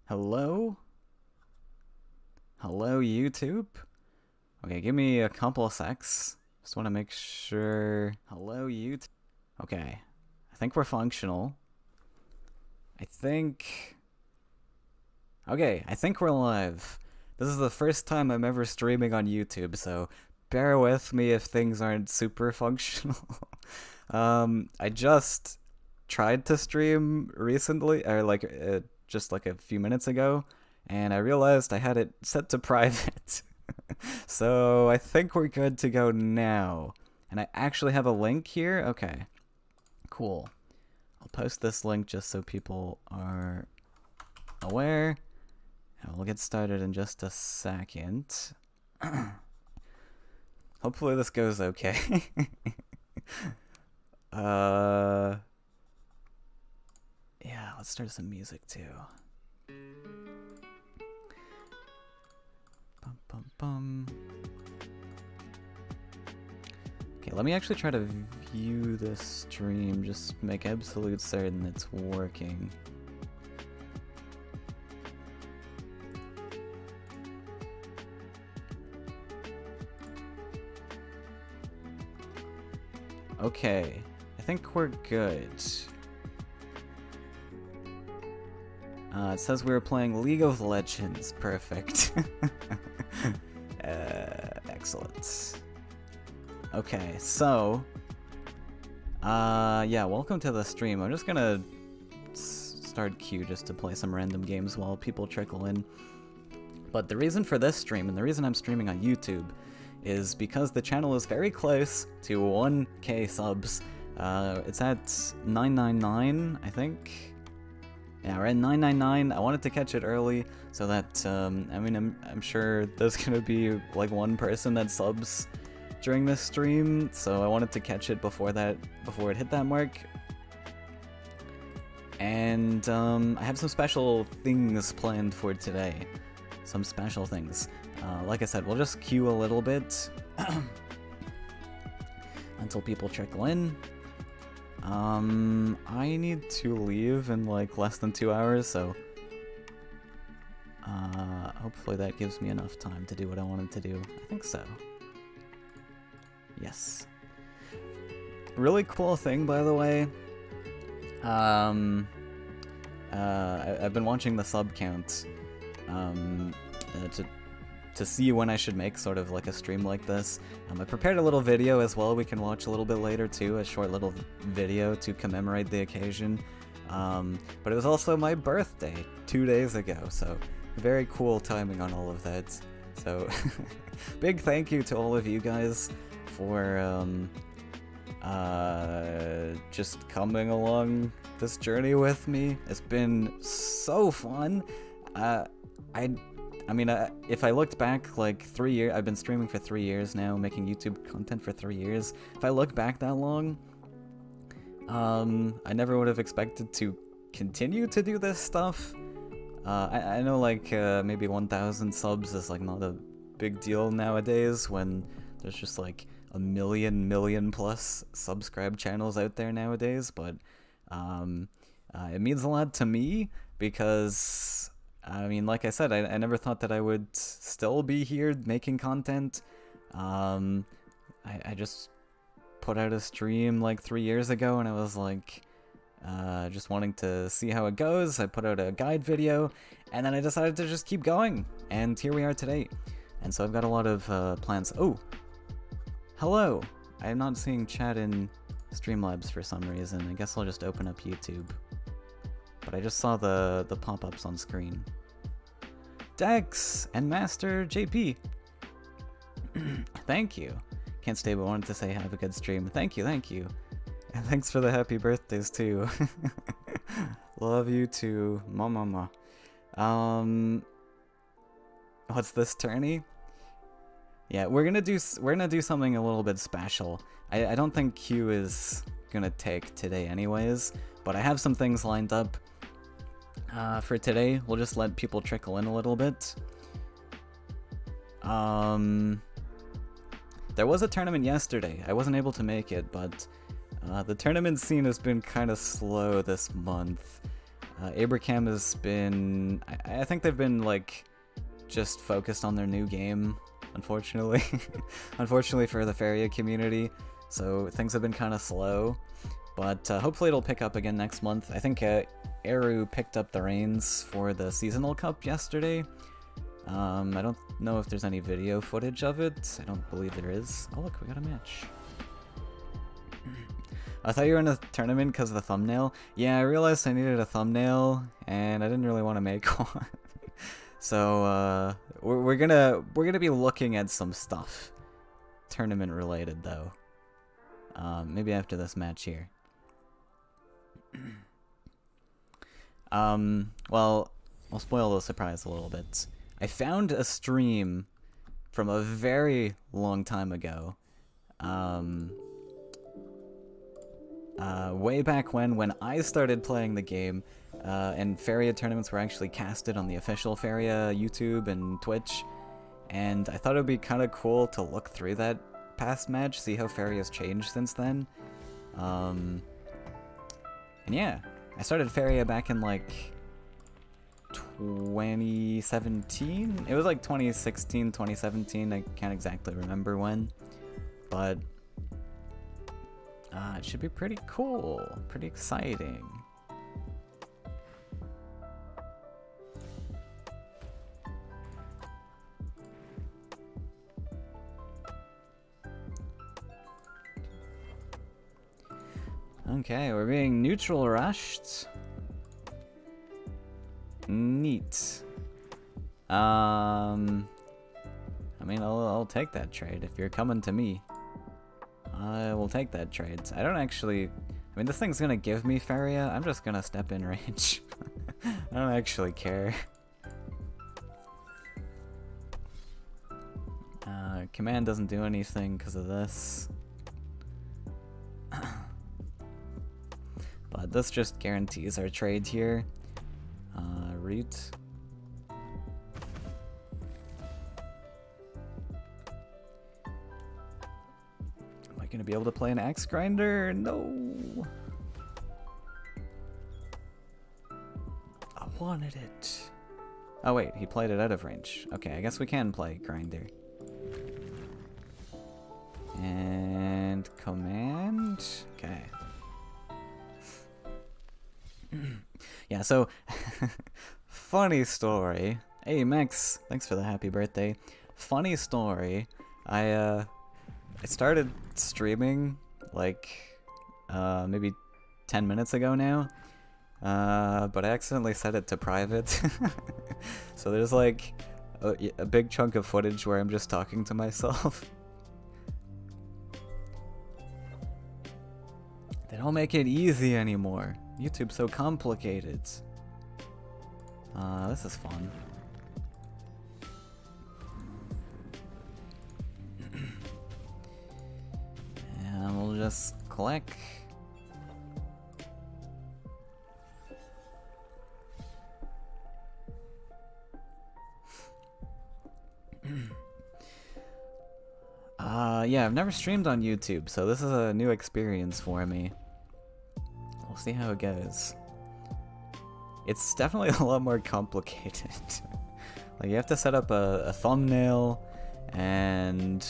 Hello? Hello, YouTube? Okay, give me a couple of secs. Just want to make sure... Hello, YouTube? Okay. I think we're functional. I think... Okay, I think we're live. This is the first time I'm ever streaming on YouTube, so bear with me if things aren't super functional. I just tried to stream recently, or just like a few minutes ago, and I realized I had it set to private. So I think we're good to go now. And I actually have a link here? Okay. Cool. I'll post this link just so people are aware. And we'll get started in just a second. Hopefully this goes okay. Yeah, let's start some music too. Bum, bum, bum. Okay, let me actually try to view this stream, just make absolute certain it's working. Okay, I think we're good. It says we were playing League of Legends. Perfect. Excellent. Okay, so... yeah, welcome to the stream. I'm just gonna start queue just to play some random games while people trickle in. But the reason for this stream, and the reason I'm streaming on YouTube, is because the channel is very close to 1k subs. It's at 999, I think. Yeah, we're at 999. I wanted to catch it early so that, I mean, I'm sure there's gonna be like one person that subs during this stream, so I wanted to catch it before it hit that mark. And I have some special things planned for today. Some special things. Like I said, we'll just queue a little bit until people trickle in. I need to leave in like less than 2 hours, so hopefully that gives me enough time to do what I wanted to do. I think so. Yes. Really cool thing, by the way. I've been watching the sub count to see when I should make sort of like a stream like this. I prepared a little video as well we can watch a little bit later too, a short little video to commemorate the occasion. But it was also my birthday 2 days ago, so very cool timing on all of that. So big thank you to all of you guys for just coming along this journey with me. It's been so fun. I mean, if I looked back like 3 years, I've been streaming for 3 years now, making YouTube content for 3 years. If I look back that long, I never would have expected to continue to do this stuff. I know like maybe 1,000 subs is like not a big deal nowadays when there's just like a million plus subscribe channels out there nowadays, but it means a lot to me because I mean, like I said, I never thought that I would still be here making content. I just put out a stream like 3 years ago, and I was like, just wanting to see how it goes. I put out a guide video, and then I decided to just keep going, and here we are today. And so I've got a lot of plans. Oh, hello. I am not seeing chat in Streamlabs for some reason. I guess I'll just open up YouTube. But I just saw the pop-ups on screen. Dex and Master JP. Thank you. Can't stay but wanted to say have a good stream. Thank you. And thanks for the happy birthdays too. Love you too. Mama. What's this tourney? Yeah, we're gonna do something a little bit special. I don't think Q is gonna take today anyways, but I have some things lined up. For today, we'll just let people trickle in a little bit. There was a tournament yesterday. I wasn't able to make it, but the tournament scene has been kind of slow this month. Abraham has been... I think they've been, like, just focused on their new game, unfortunately. Unfortunately for the Faeria community, so things have been kind of slow. But hopefully it'll pick up again next month. I think Eru picked up the reins for the Seasonal Cup yesterday. I don't know if there's any video footage of it. I don't believe there is. Oh look, we got a match. I thought you were in a tournament because of the thumbnail. Yeah, I realized I needed a thumbnail, and I didn't really want to make one. So we're gonna be looking at some stuff, tournament related though. Maybe after this match here. Well, I'll spoil the surprise a little bit. I found a stream from a very long time ago. Way back when I started playing the game, and Faeria tournaments were actually casted on the official Faeria YouTube and Twitch, and I thought it would be kind of cool to look through that past match, see how Faeria's changed since then. And yeah, I started Faeria back in like 2017? It was like 2016, 2017, I can't exactly remember when, but it should be pretty cool, pretty exciting. Okay, we're being neutral rushed. Neat. I mean, I'll take that trade if you're coming to me. I will take that trade. I don't actually... I mean, this thing's gonna give me Faeria. I'm just gonna step in range. I don't actually care. Command doesn't do anything because of this. But this just guarantees our trade here. Root. Am I gonna be able to play an axe grinder? No. I wanted it. Oh wait, he played it out of range. Okay, I guess we can play grinder. And command. Okay. Yeah, so funny story. Hey Max, thanks for the happy birthday. Funny story. I started streaming like maybe 10 minutes ago now. But I accidentally set it to private. So there's like a big chunk of footage where I'm just talking to myself. They don't make it easy anymore. YouTube's so complicated. This is fun. And we'll just click. Yeah, I've never streamed on YouTube, so this is a new experience for me. We'll see how it goes. It's definitely a lot more complicated. Like, you have to set up a thumbnail, and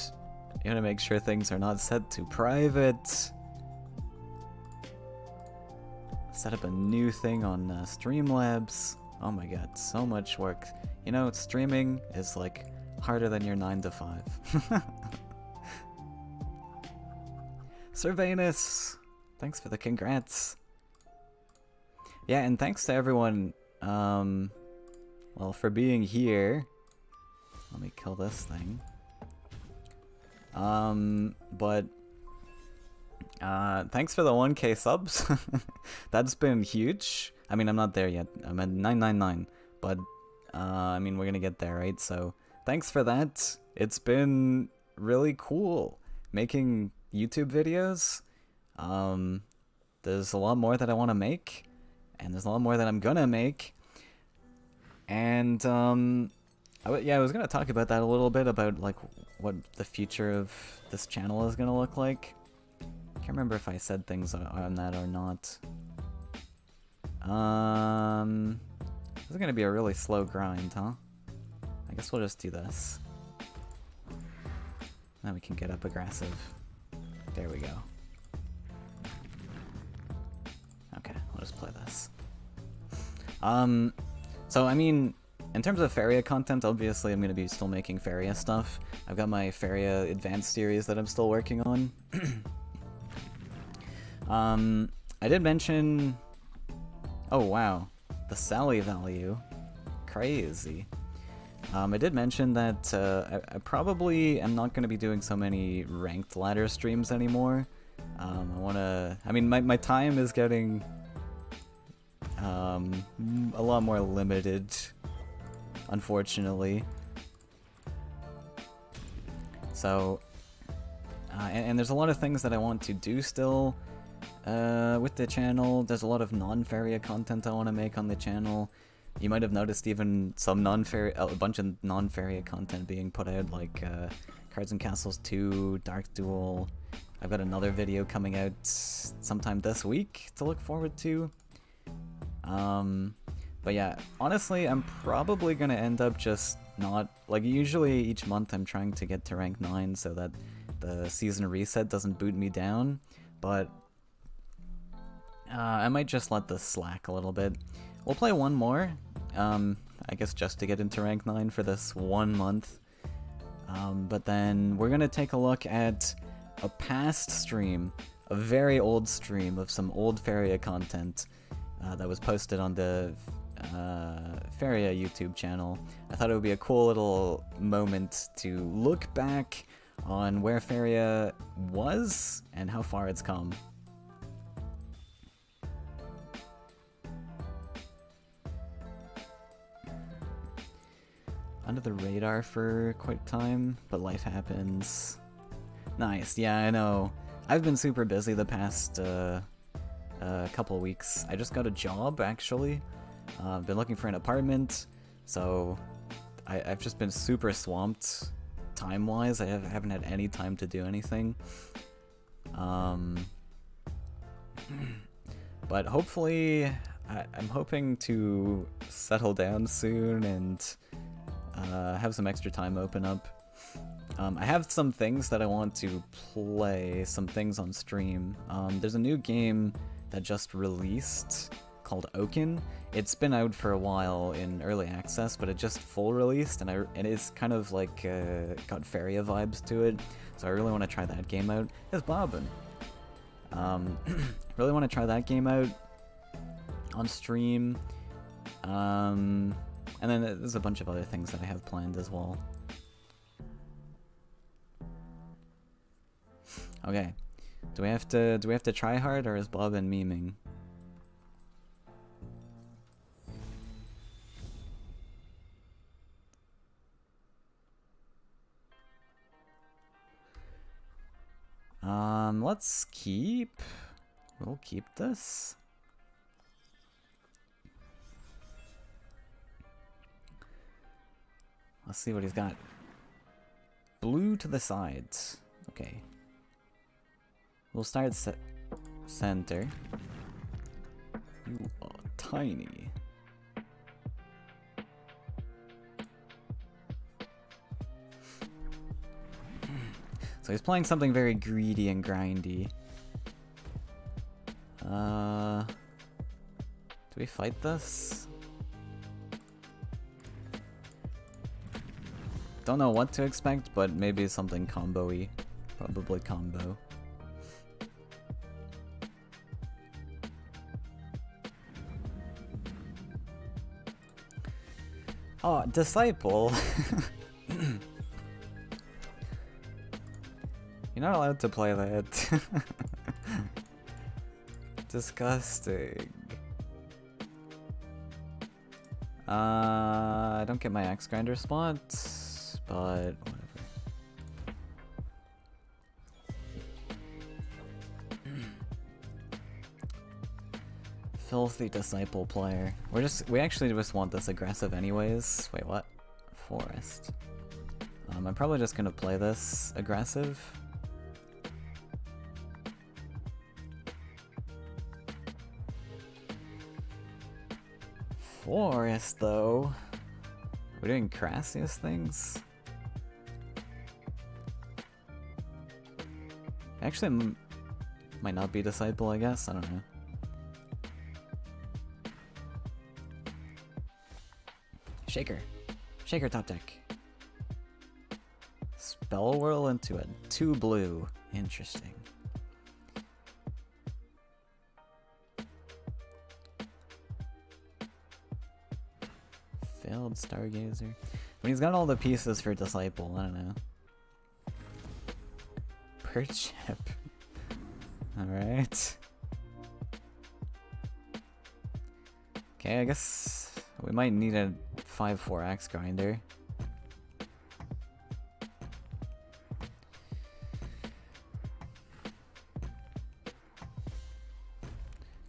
you gotta make sure things are not set to private. Set up a new thing on Streamlabs. Oh my god, so much work. You know, streaming is like harder than your 9 to 5. Servanus, thanks for the congrats. Yeah, and thanks to everyone, well, for being here. Let me kill this thing. Thanks for the 1K subs. That's been huge. I mean, I'm not there yet. I'm at 999, but I mean, we're gonna get there, right? So thanks for that. It's been really cool making YouTube videos. There's a lot more that I want to make, and there's a lot more that I'm gonna make. And I was gonna talk about that a little bit, about like what the future of this channel is gonna look like. Can't remember if I said things on that or not. This is gonna be a really slow grind, huh? I guess we'll just do this. Then we can get up aggressive. There we go. Okay, we'll just play this. So I mean, in terms of Faeria content, obviously I'm gonna be still making Faeria stuff. I've got my Faeria Advanced series that I'm still working on. I did mention... Oh wow, the Sally value. Crazy. I did mention that I probably am not going to be doing so many ranked ladder streams anymore. I mean, my time is getting a lot more limited, unfortunately. So, and there's a lot of things that I want to do still with the channel. There's a lot of non-Faeria content I want to make on the channel. You might have noticed even some a bunch of non-Faeria content being put out, like Cards and Castles 2, Dark Duel. I've got another video coming out sometime this week to look forward to. But yeah, honestly, I'm probably gonna end up just not... Like, usually each month I'm trying to get to rank 9 so that the season reset doesn't boot me down, but I might just let this slack a little bit. We'll play one more, I guess just to get into rank 9 for this 1 month. But then we're gonna take a look at a past stream, a very old stream of some old Faeria content that was posted on the Faeria YouTube channel. I thought it would be a cool little moment to look back on where Faeria was and how far it's come. Under the radar for quite a time, but life happens. Nice, yeah, I know. I've been super busy the past couple weeks. I just got a job, actually. I've been looking for an apartment, so I've just been super swamped time-wise. I haven't had any time to do anything. But hopefully, I'm hoping to settle down soon and have some extra time open up. I have some things that I want to play, some things on stream. There's a new game that just released called Oaken. It's been out for a while in early access, but it just full released, and it's kind of like got Faeria vibes to it, so I really want to try that game out. It's bobbing. Really want to try that game out on stream. And then there's a bunch of other things that I have planned as well. Okay, do we have to try hard, or is Bobbin memeing? Let's keep. We'll keep this. Let's see what he's got. Blue to the sides. Okay. We'll start center. You are tiny. So he's playing something very greedy and grindy. Do we fight this? Don't know what to expect, but maybe something combo-y. Probably combo. Oh, Disciple! You're not allowed to play that. Disgusting. I don't get my axe grinder spot, but whatever. Filthy Disciple player. We actually just want this aggressive anyways. Wait, what? Forest. I'm probably just gonna play this aggressive. forest, though. We're doing crassiest things? Actually, might not be Disciple, I guess. I don't know. Shaker. Shaker top deck. Spell Whirl into a 2 blue. Interesting. Failed Stargazer. When he's got all the pieces for Disciple, I don't know. Bird Ship. Alright. Okay, I guess we might need a 5/4 Axe Grinder.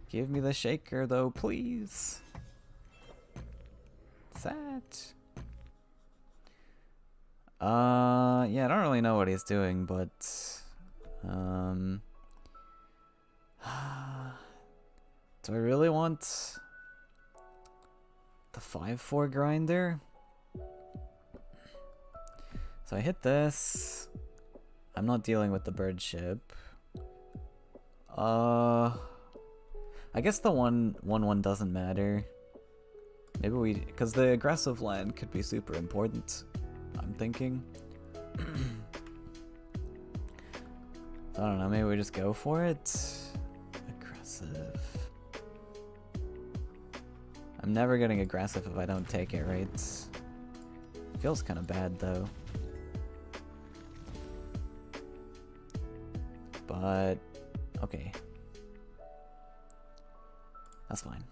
Give me the shaker though, please. That. Yeah, I don't really know what he's doing, but do I really want the 5/4 grinder? So I hit this. I'm not dealing with the bird ship. I guess the 1/1 doesn't matter. Maybe we, because the aggressive land could be super important, I'm thinking. So I don't know, maybe we just go for it. Aggressive. I'm never getting aggressive if I don't take it, right? Feels kind of bad though. But, okay. That's fine.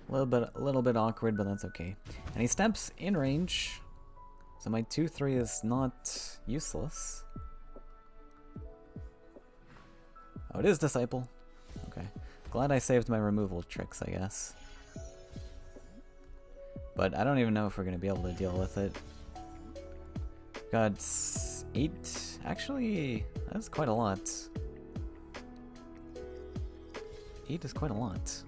A little bit awkward, but that's okay. And he steps in range, so my 2/3 is not useless. Oh, it is Disciple. Okay. Glad I saved my removal tricks, I guess. But I don't even know if we're gonna be able to deal with it. Got 8. Actually, that's quite a lot. 8 is quite a lot.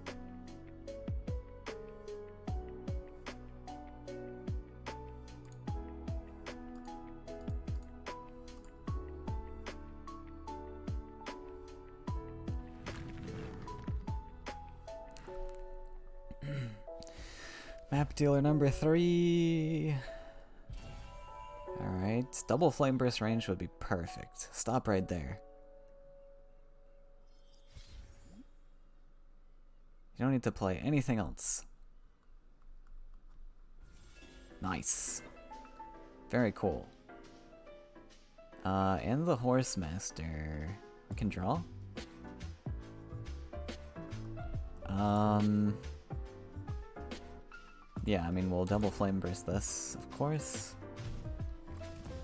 Map dealer number 3. Alright, double flame burst range would be perfect. Stop right there. You don't need to play anything else. Nice. Very cool. And the Horse Master. We can draw? Yeah, I mean, we'll double flame burst this, of course.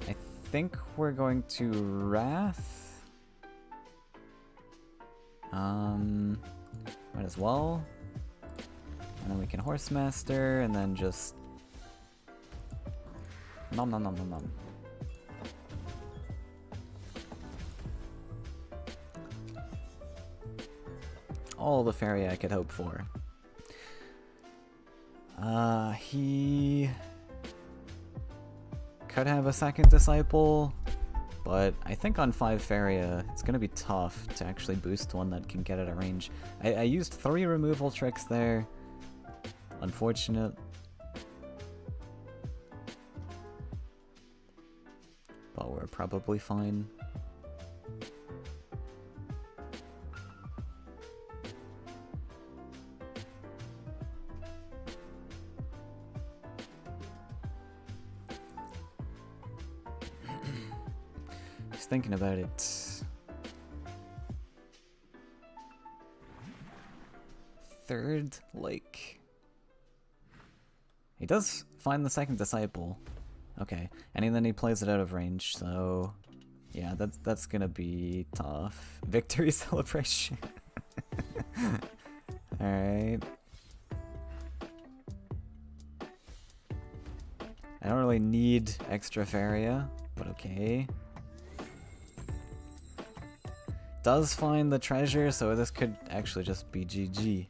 I think we're going to Wrath. Might as well. And then we can Horse Master, and then just... Nom nom nom nom nom. All the Faeria I could hope for. He could have a second Disciple, but I think on 5 Faeria, it's gonna be tough to actually boost one that can get at a range. I used 3 removal tricks there. Unfortunate. But we're probably fine. Thinking about it. 3rd Lake. He does find the second Disciple. Okay, and then he plays it out of range, so yeah, that's gonna be tough. Victory celebration. Alright. I don't really need extra Faeria, but okay. does find the treasure, so this could actually just be GG.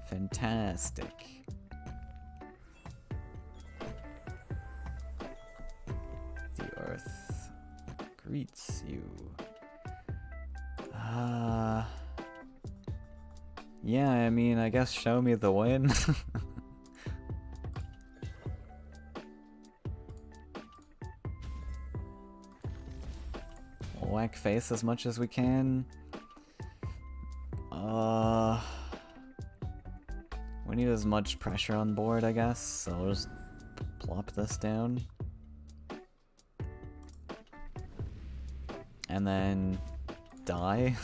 Fantastic. The earth greets you. Yeah, I mean, I guess show me the win. Whack face as much as we can. We need as much pressure on board, I guess, so we'll just plop this down. And then die.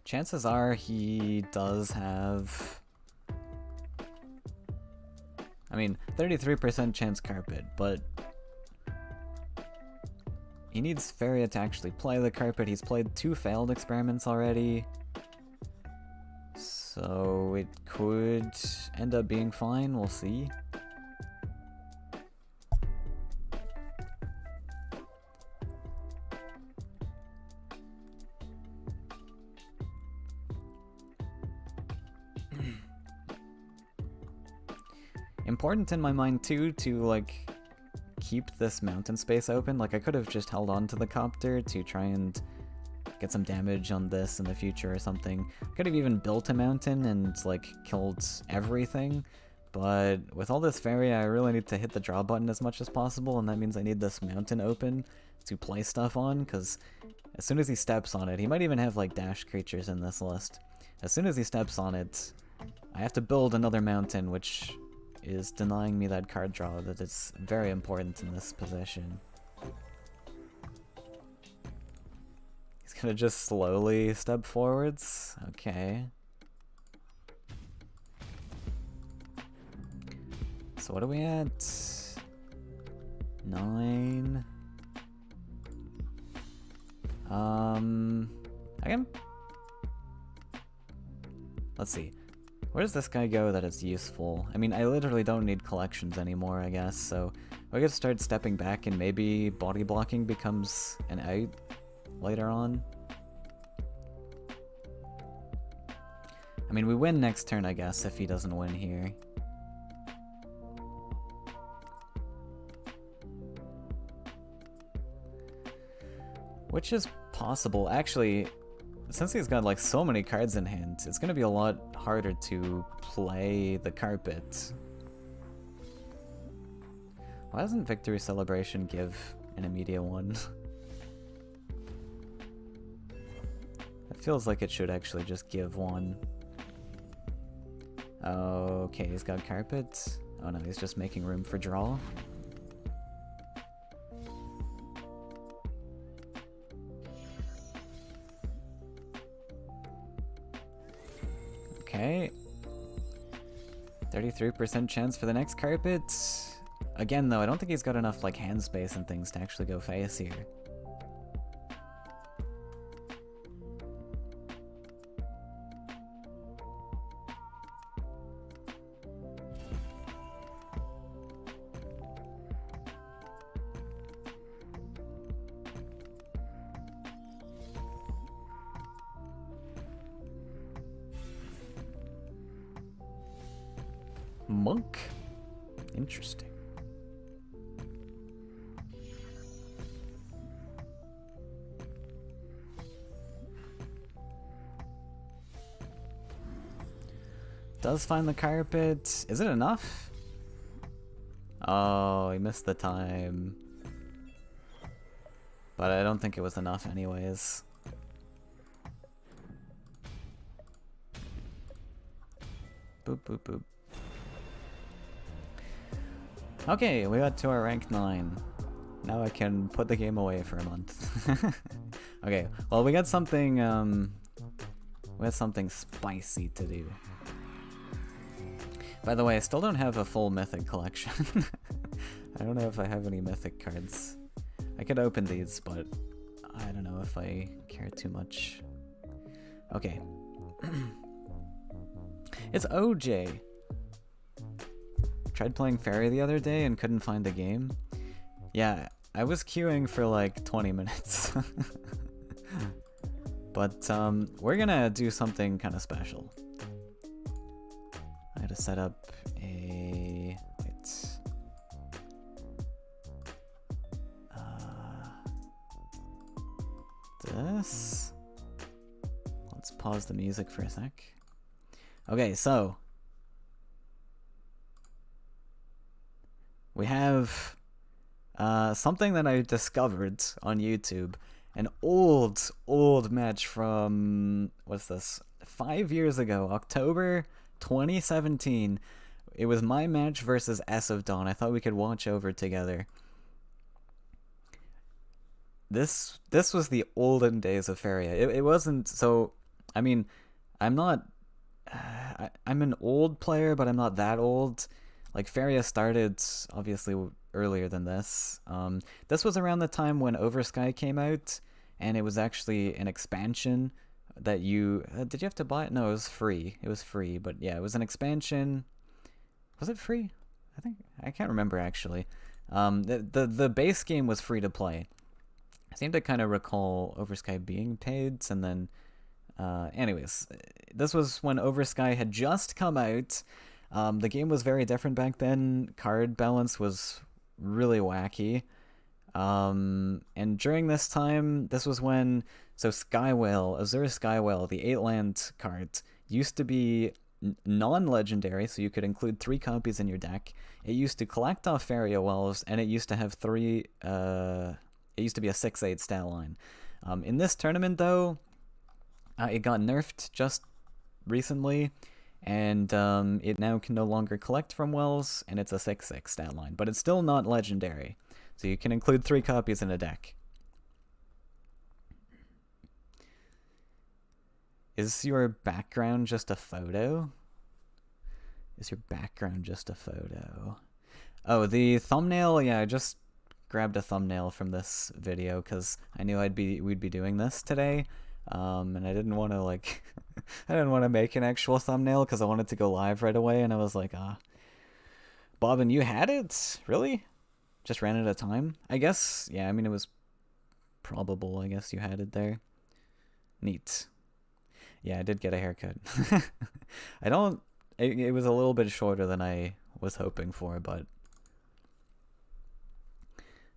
Chances are he does have... I mean, 33% chance carpet, but... he needs Faeria to actually play the carpet. He's played 2 failed experiments already. So it could end up being fine, we'll see. Important in my mind too to like keep this mountain space open. Like I could have just held on to the copter to try and get some damage on this in the future or something. Could have even built a mountain and like killed everything, but with all this Faeria I really need to hit the draw button as much as possible, and that means I need this mountain open to play stuff on, because as soon as he steps on it, he might even have like dash creatures in this list. As soon as he steps on it, I have to build another mountain, which is denying me that card draw that is very important in this position. He's gonna just slowly step forwards? Okay. So what are we at? 9. I can... let's see. Where does this guy go that is useful? I mean, I literally don't need collections anymore, I guess, so I could start stepping back and maybe body blocking becomes an out later on. I mean, we win next turn, I guess, if he doesn't win here. Which is possible. Actually, since he's got like so many cards in hand, it's gonna be a lot harder to play the carpet. Why doesn't Victory Celebration give an immediate one? It feels like it should actually just give one. Okay, he's got carpet. Oh no, he's just making room for draw. Okay. 33% chance for the next carpet. Again, though, I don't think he's got enough like hand space and things to actually go face here. Monk? Interesting. Does find the carpet. Is it enough? Oh, he missed the time. But I don't think it was enough anyways. Boop, boop, boop. Okay, we got to our rank 9. Now I can put the game away for a month. Okay, well we got something spicy to do. By the way, I still don't have a full mythic collection. I don't know if I have any mythic cards. I could open these, but I don't know if I care too much. Okay, It's OJ. Tried playing Faeria the other day and couldn't find the game. Yeah, I was queuing for like 20 minutes. But we're gonna do something kind of special. I had to set up a... wait. This? Let's pause the music for a sec. Okay, so we have something that I discovered on YouTube. An old match from, what's this, 5 years ago, October 2017. It was my match versus S of Dawn. I thought we could watch over together. This was the olden days of Faeria. It wasn't, so, I mean, I'm not, I'm an old player, but I'm not that old. Like, Faeria started, obviously, earlier than this. This was around the time when Oversky came out, and it was actually an expansion that you... did you have to buy it? No, it was free. It was free, but yeah, it was an expansion. Was it free? I can't remember, actually. The base game was free to play. I seem to kind of recall Oversky being paid, and then... anyways, this was when Oversky had just come out. The game was very different back then. Card balance was really wacky. And during this time, this was when, so Skywhale, Azure Skywhale, the 8-land card, used to be non-legendary, so you could include 3 copies in your deck. It used to collect off Faeria Wells, and it used to have it used to be a 6/8 stat line. In this tournament, though, it got nerfed just recently, and it now can no longer collect from Wells, and it's a 6/6 stat line, but it's still not legendary, so you can include 3 copies in a deck. Is your background just a photo? Is your background just a photo? Oh, the thumbnail, yeah, I just grabbed a thumbnail from this video because I knew we'd be doing this today. And I didn't want to like I didn't want to make an actual thumbnail because I wanted to go live right away, and I was like, Bobbin, you had it? Really? Just ran out of time? I guess, yeah, I mean, it was probable, I guess you had it there. Neat. Yeah, I did get a haircut. It was a little bit shorter than I was hoping for, but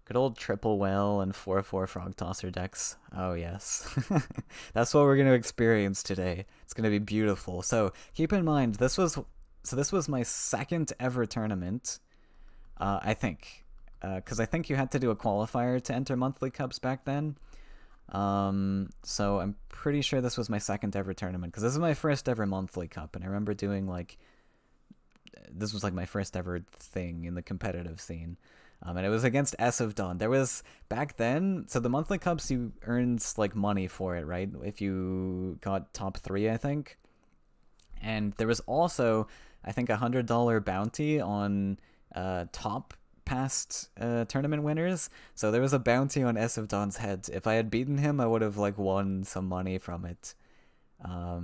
good old triple whale and 4/4 frog tosser decks. Oh yes. That's what we're going to experience today. It's going to be beautiful. So keep in mind, this was my second ever tournament, I think. Because I think you had to do a qualifier to enter monthly cups back then. So I'm pretty sure this was my second ever tournament, because this is my first ever monthly cup, and I remember doing like, this was like my first ever thing in the competitive scene. And it was against S of Dawn. There was, back then, so the monthly cups, you earned like money for it, right? If you got top 3, I think. And there was also, I think, $100 bounty on top past tournament winners. So there was a bounty on S of Dawn's head. If I had beaten him, I would have like won some money from it. I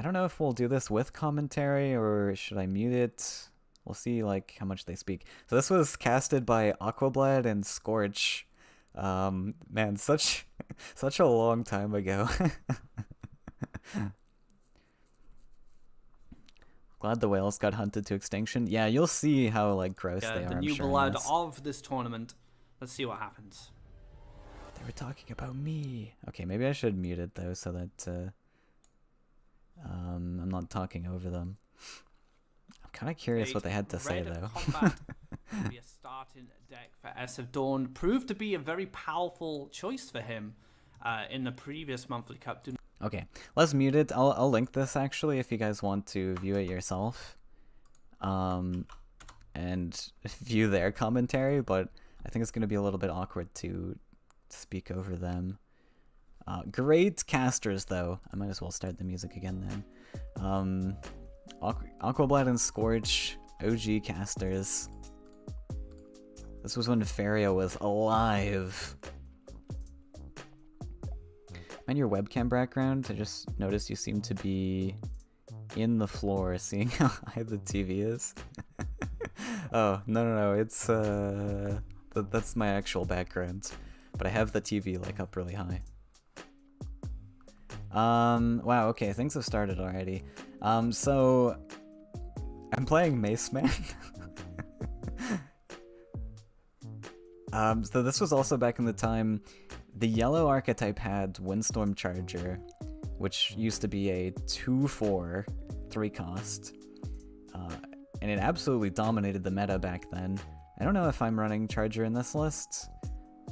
don't know if we'll do this with commentary or should I mute it. We'll see like how much they speak. So this was casted by Aquablad and Scorch. Man, such a long time ago. Glad the whales got hunted to extinction. Yeah, you'll see how like gross they are. The new blood of this tournament. Let's see what happens. They were talking about me. Okay, maybe I should mute it though, so that I'm not talking over them. I'm kind of curious what they had to say though. Combat will be a starting deck for S of Dawn. Proved to be a very powerful choice for him in the previous monthly cup. Okay, let's mute it. I'll link this actually if you guys want to view it yourself, and view their commentary. But I think it's going to be a little bit awkward to speak over them. Great casters though. I might as well start the music again then. Aquablad and Scorch, OG casters. This was when Faeria was alive. On your webcam background, I just noticed you seem to be in the floor, seeing how high the TV is. Oh, no, it's, that's my actual background. But I have the TV, like, up really high. Wow, okay, things have started already. So... I'm playing Mace Man. So this was also back in the time the yellow archetype had Windstorm Charger, which used to be a 2/4 3-cost, and it absolutely dominated the meta back then. I don't know if I'm running Charger in this list,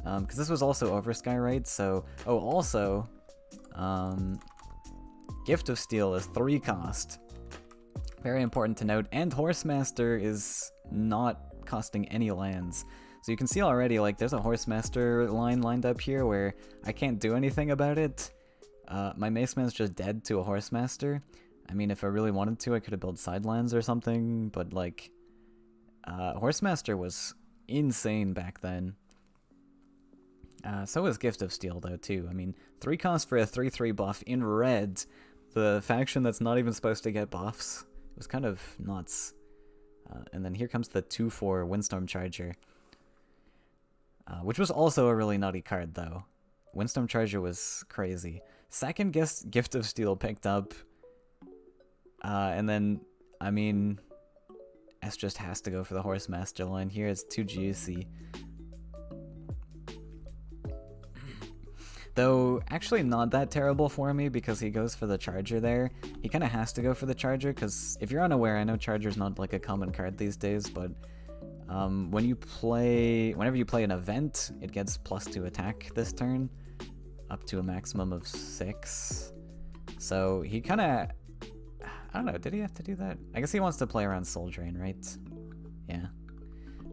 because this was also Oversky, right? So, oh, also, Gift of Steel is 3-cost. Very important to note, and Horsemaster is not costing any lands. So you can see already, like, there's a Horsemaster line lined up here where I can't do anything about it. My Mace Man's just dead to a Horsemaster. I mean, if I really wanted to, I could have built sidelands or something, but, like, Horsemaster was insane back then. So was Gift of Steel, though, too. I mean, 3-cost for a 3/3 buff in red, the faction that's not even supposed to get buffs. It was kind of nuts. And then here comes the 2/4 Windstorm Charger. Which was also a really nutty card, though. Windstorm Charger was crazy. Second Gift of Steel picked up. And then, I mean, S just has to go for the Horsemaster line here. It's too juicy. Though, actually not that terrible for me because he goes for the Charger there. He kind of has to go for the Charger because, if you're unaware, I know Charger's not like a common card these days, but whenever you play an event, it gets +2 attack this turn, up to a maximum of 6. So he kind of, I don't know, did he have to do that? I guess he wants to play around Soul Drain, right? Yeah.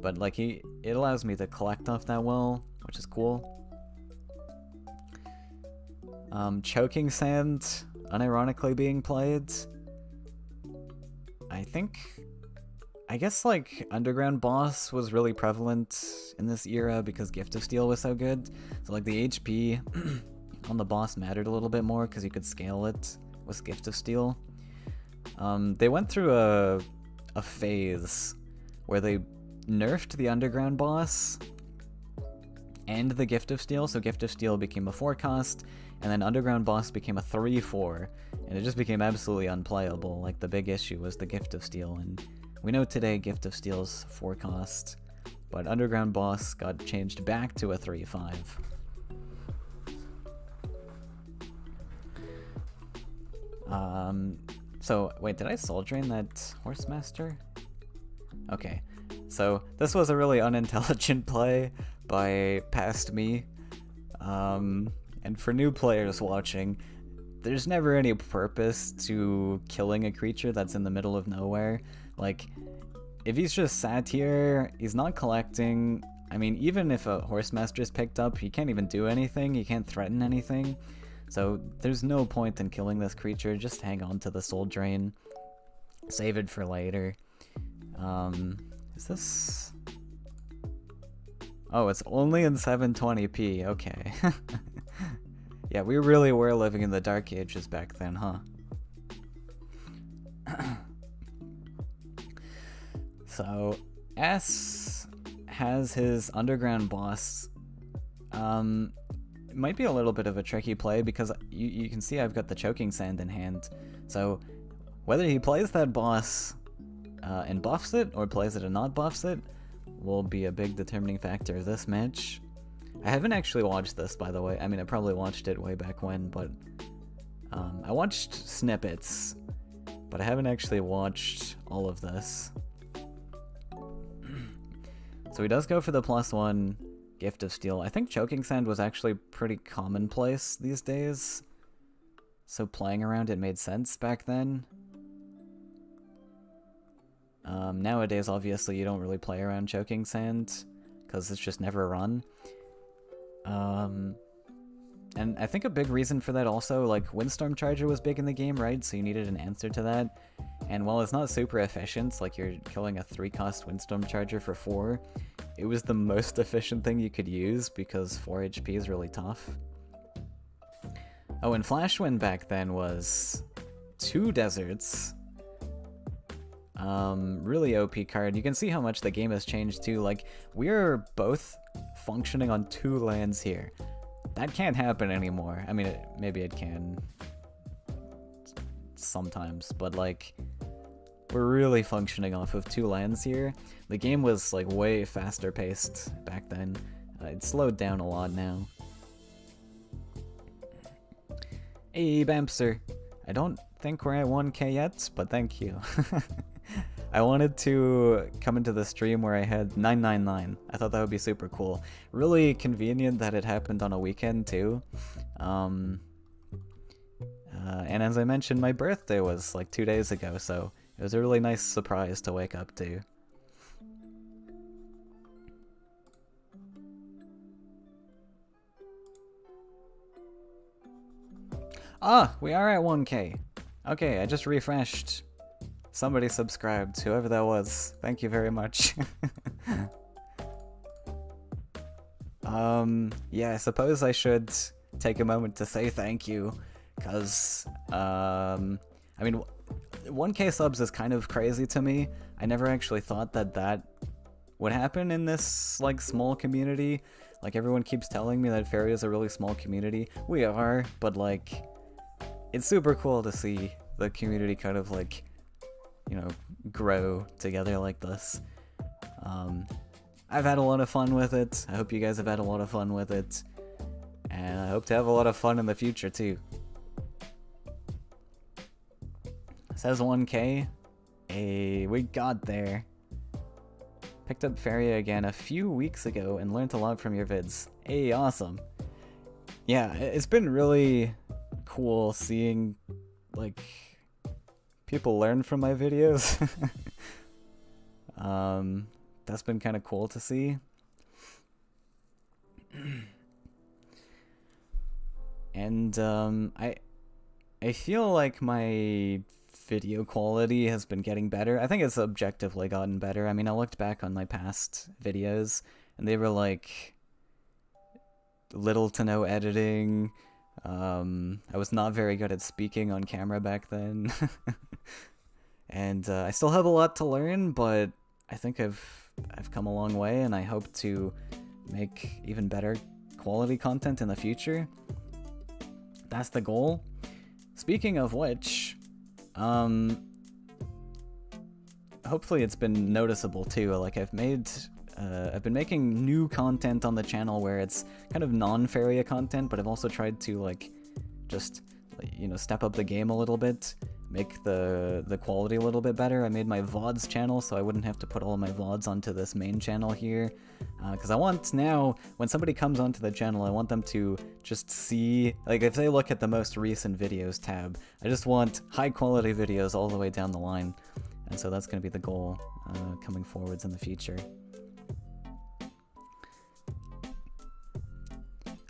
But like it allows me to collect off that well, which is cool. Choking Sand, unironically being played. I guess like Underground Boss was really prevalent in this era because Gift of Steel was so good. So like the HP on the boss mattered a little bit more because you could scale it with Gift of Steel. They went through a phase where they nerfed the Underground Boss and the Gift of Steel, so Gift of Steel became a 4-cost, and then Underground Boss became a 3/4, and it just became absolutely unplayable. Like, the big issue was the Gift of Steel, and we know today Gift of Steel's 4-cost, but Underground Boss got changed back to a 3/5. So, wait, did I Soul Drain that Horsemaster? Okay, so this was a really unintelligent play by past me, and for new players watching, there's never any purpose to killing a creature that's in the middle of nowhere. Like, if he's just sat here, he's not collecting. I mean, even if a Horsemaster is picked up, he can't even do anything, he can't threaten anything. So there's no point in killing this creature, just hang on to the Soul Drain. Save it for later. Is this... Oh, it's only in 720p, okay. Yeah, we really were living in the Dark Ages back then, huh? So, S has his Underground Boss. It might be a little bit of a tricky play because you can see I've got the Choking Sand in hand. So, whether he plays that boss and buffs it, or plays it and not buffs it, will be a big determining factor of this match. I haven't actually watched this, by the way. I mean, I probably watched it way back when, but I watched snippets, but I haven't actually watched all of this. So he does go for the +1 Gift of Steel. I think Choking Sand was actually pretty commonplace these days, so playing around it made sense back then. Nowadays, obviously, you don't really play around Choking Sand, because it's just never run. And I think a big reason for that also, like, Windstorm Charger was big in the game, right? So you needed an answer to that. And while it's not super efficient, like you're killing a 3-cost Windstorm Charger for 4, it was the most efficient thing you could use because 4 HP is really tough. Oh, and Flashwind back then was 2 deserts. Really OP card. You can see how much the game has changed too. Like, we're both functioning on 2 lands here. That can't happen anymore. I mean, maybe it can sometimes, but like, we're really functioning off of 2 lands here. The game was like way faster paced back then. It slowed down a lot now. Hey, Bamster. I don't think we're at 1K yet, but thank you. I wanted to come into the stream where I had 999. I thought that would be super cool. Really convenient that it happened on a weekend too. And as I mentioned, my birthday was like 2 days ago, so it was a really nice surprise to wake up to. Ah, we are at 1K. Okay, I just refreshed. Somebody subscribed, whoever that was. Thank you very much. Yeah, I suppose I should take a moment to say thank you, because, I mean, 1K subs is kind of crazy to me. I never actually thought that that would happen in this, like, small community. Like, everyone keeps telling me that Faeria is a really small community. We are, but, like, it's super cool to see the community kind of, like, you know, grow together like this. I've had a lot of fun with it. I hope you guys have had a lot of fun with it. And I hope to have a lot of fun in the future, too. It says 1K. Hey, we got there. Picked up Faeria again a few weeks ago and learned a lot from your vids. Hey, awesome. Yeah, it's been really cool seeing, like, people learn from my videos. That's been kind of cool to see. And I feel like my video quality has been getting better. I think it's objectively gotten better. I mean, I looked back on my past videos and they were like little to no editing. I was not very good at speaking on camera back then. And I still have a lot to learn, but I think I've come a long way, and I hope to make even better quality content in the future. That's the goal. Speaking of which, hopefully it's been noticeable too. Like, I've been making new content on the channel where it's kind of non-Faeria content, but I've also tried to, like, just, you know, step up the game a little bit, make the quality a little bit better. I made my VODs channel so I wouldn't have to put all of my VODs onto this main channel here, because I want now, when somebody comes onto the channel, I want them to just see, like, if they look at the most recent videos tab, I just want high quality videos all the way down the line, and so that's going to be the goal coming forwards in the future.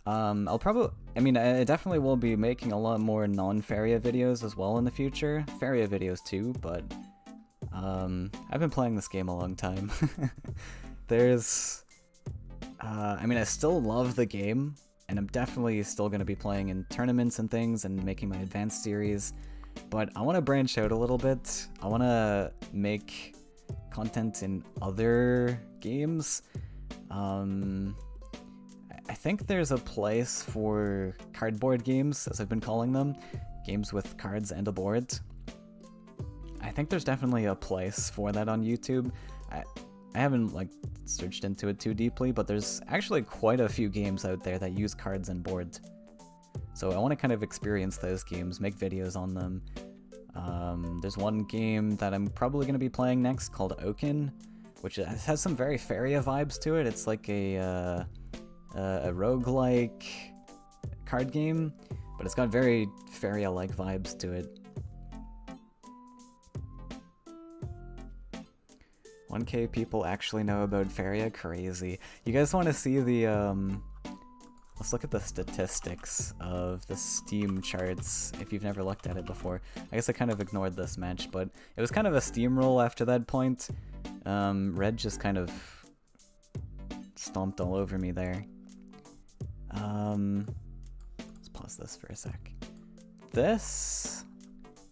I definitely will be making a lot more non-Faeria videos as well in the future. Faeria videos too, but I've been playing this game a long time. I still love the game, and I'm definitely still going to be playing in tournaments and things and making my advanced series, but I want to branch out a little bit. I want to make content in other games. I think there's a place for cardboard games, as I've been calling them, games with cards and a board. I think there's definitely a place for that on YouTube. I haven't, like, searched into it too deeply, but there's actually quite a few games out there that use cards and board. So I want to kind of experience those games, make videos on them. There's one game that I'm probably going to be playing next called Oaken, which has some very Faeria vibes to it. It's like a roguelike card game, but it's got very Faeria-like vibes to it. 1K people actually know about Faeria? Crazy. You guys want to see the, let's look at the statistics of the Steam charts, if you've never looked at it before. I guess I kind of ignored this match, but it was kind of a steamroll after that point. Red just kind of stomped all over me there. Let's pause this for a sec. This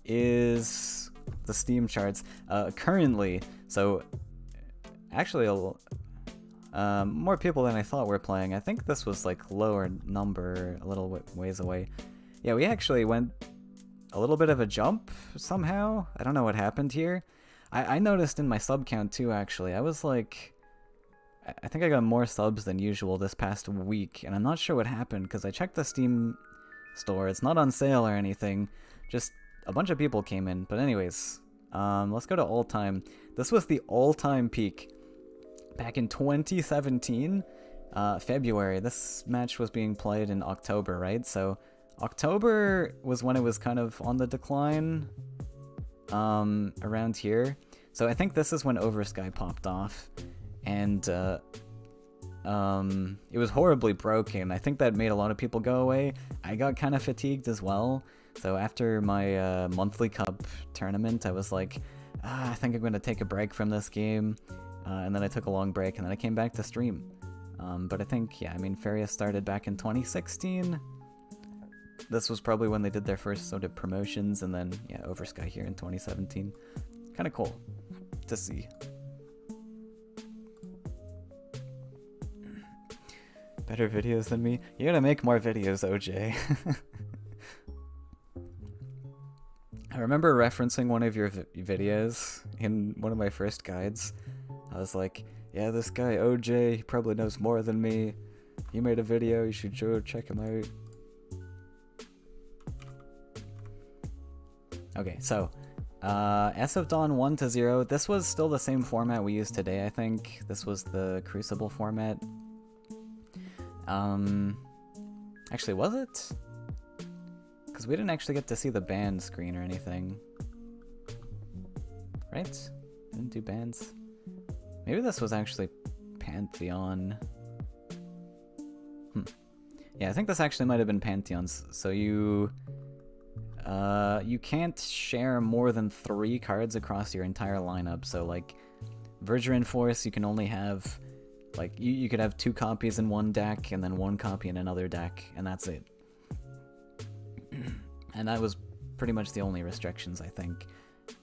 is the Steam charts currently. So actually, more people than I thought were playing. I think this was like lower number, a little ways away. Yeah, we actually went a little bit of a jump somehow. I don't know what happened here. I noticed in my sub count too, actually. I was like, I think I got more subs than usual this past week, and I'm not sure what happened because I checked the Steam store. It's not on sale or anything. Just a bunch of people came in. But anyways, let's go to all time. This was the all-time peak back in 2017, February. This match was being played in October, right? So October was when it was kind of on the decline, around here. So I think this is when Oversky popped off, and it was horribly broken. I think that made a lot of people go away. I got kind of fatigued as well. So after my monthly cup tournament, I was like, I think I'm going to take a break from this game. And then I took a long break, and then I came back to stream. But I think, yeah, I mean, Faeria started back in 2016. This was probably when they did their first sort of promotions, and then, yeah, Oversky here in 2017. Kind of cool to see. Better videos than me? You gotta make more videos, OJ. I remember referencing one of your videos in one of my first guides. I was like, yeah, this guy OJ, he probably knows more than me. He made a video, you should go check him out. Okay, so, S of Dawn 1-0. This was still the same format we used today, I think. This was the Crucible format. Actually, was it? Because we didn't actually get to see the band screen or anything. Right? Didn't do bands. Maybe this was actually Pantheon. Yeah, I think this actually might have been Pantheon's. So you can't share more than 3 cards across your entire lineup. So like Verduran Force, you can only have like you could have 2 copies in one deck and then 1 copy in another deck, and that's it. And that was pretty much the only restrictions, I think.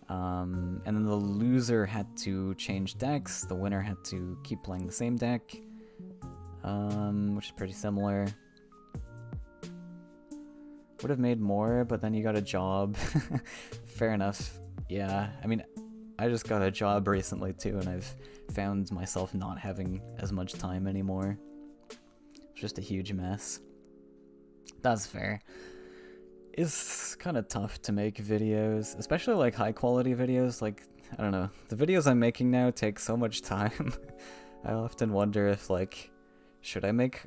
And then the loser had to change decks. The winner had to keep playing the same deck, which is pretty similar. Would have made more, but then you got a job. Fair enough. Yeah, I mean, I just got a job recently too, and I've found myself not having as much time anymore. It's just a huge mess. That's fair. It's kind of tough to make videos, especially like high quality videos. Like, I don't know, the videos I'm making now take so much time. I often wonder if like, should I make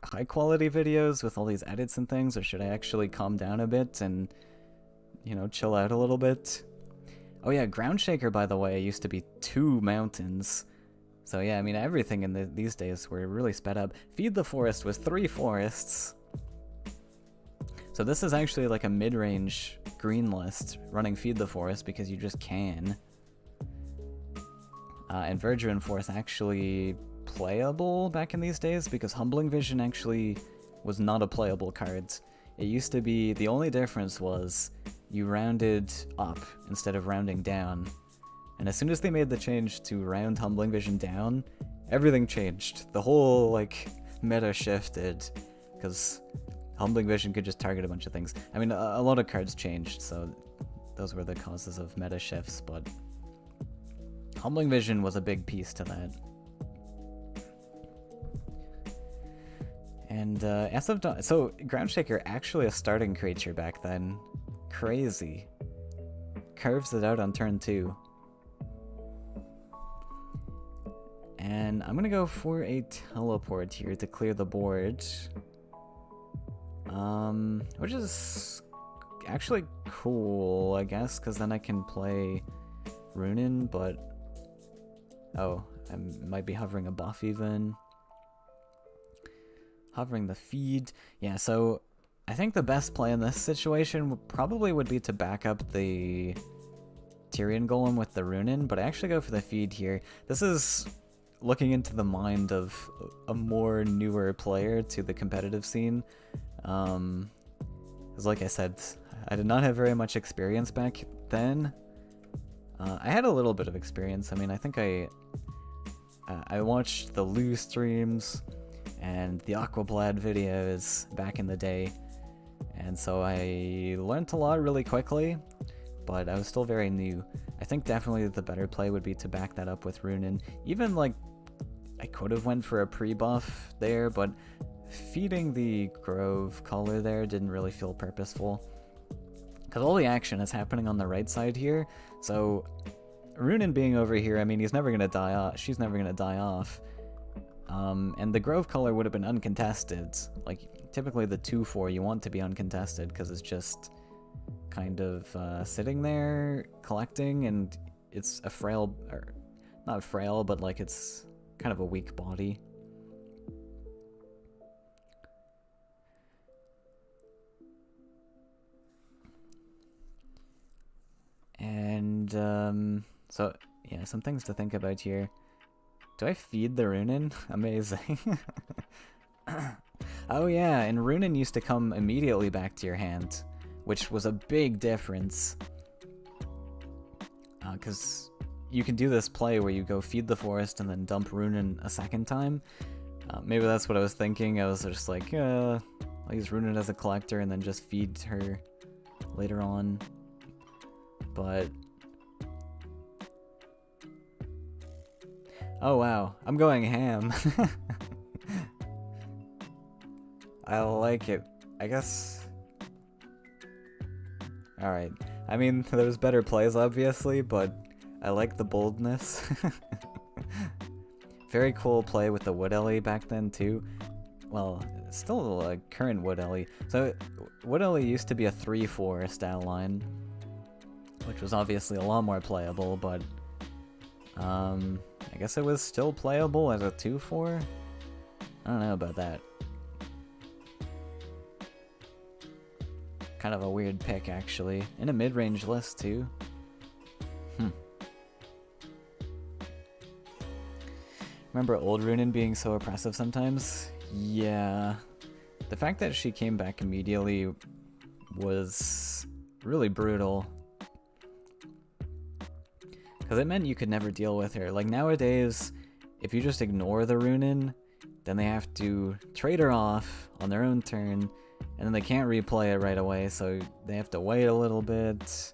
high quality videos with all these edits and things, or should I actually calm down a bit and, you know, chill out a little bit? Oh yeah, Ground Shaker, by the way, used to be 2 mountains. So yeah, I mean, everything in these days were really sped up. Feed the Forest was 3 forests. So this is actually like a mid-range green list running Feed the Forest because you just can. And Verduran Force actually playable back in these days because Humbling Vision actually was not a playable card. It used to be, the only difference was you rounded up instead of rounding down. And as soon as they made the change to round Humbling Vision down, everything changed. The whole like meta shifted because Humbling Vision could just target a bunch of things. I mean, a lot of cards changed, so those were the causes of meta shifts, but Humbling Vision was a big piece to that. And S of Dawn, so Ground Shaker actually a starting creature back then. Crazy. Curves it out on turn 2. And I'm gonna go for a teleport here to clear the board. Which is actually cool, I guess, because then I can play Runin, but oh, I might be hovering a buff even. Hovering the feed. Yeah, so I think the best play in this situation probably would be to back up the Tyrian Golem with the Runin, but I actually go for the feed here. This is looking into the mind of a more newer player to the competitive scene. Because like I said, I did not have very much experience back then. I had a little bit of experience. I mean, I think I watched the Lou streams and the Aquablad videos back in the day, and so I learned a lot really quickly, but I was still very new. I think definitely the better play would be to back that up with Runen. Even like, I could have went for a pre-buff there, but feeding the Grove color there didn't really feel purposeful. Because all the action is happening on the right side here, so Runen being over here, I mean, he's never going to die off. She's never going to die off. And the Grove color would have been uncontested. Like, typically the 2-4 you want to be uncontested because it's just kind of sitting there collecting, and it's a frail, or not frail, but like it's kind of a weak body. And so yeah, some things to think about here. Do I feed the Runen? Amazing. Oh yeah, and Runen used to come immediately back to your hand, which was a big difference. Because you can do this play where you go feed the forest and then dump Runen a second time. Maybe that's what I was thinking. I was just like, I'll use Runen as a collector and then just feed her later on. But oh wow, I'm going ham. I like it. I guess. Alright. I mean, there's better plays, obviously, but I like the boldness. Very cool play with the Wood Ellie back then, too. Well, still a current Wood Ellie. So, Wood Ellie used to be a 3-4 style line, which was obviously a lot more playable, but I guess it was still playable as a 2-4? I don't know about that. Kind of a weird pick, actually. In a mid-range list, too. Remember old Runen being so oppressive sometimes? Yeah. The fact that she came back immediately was really brutal. Because it meant you could never deal with her. Like nowadays, if you just ignore the Runen, then they have to trade her off on their own turn, and then they can't replay it right away, so they have to wait a little bit,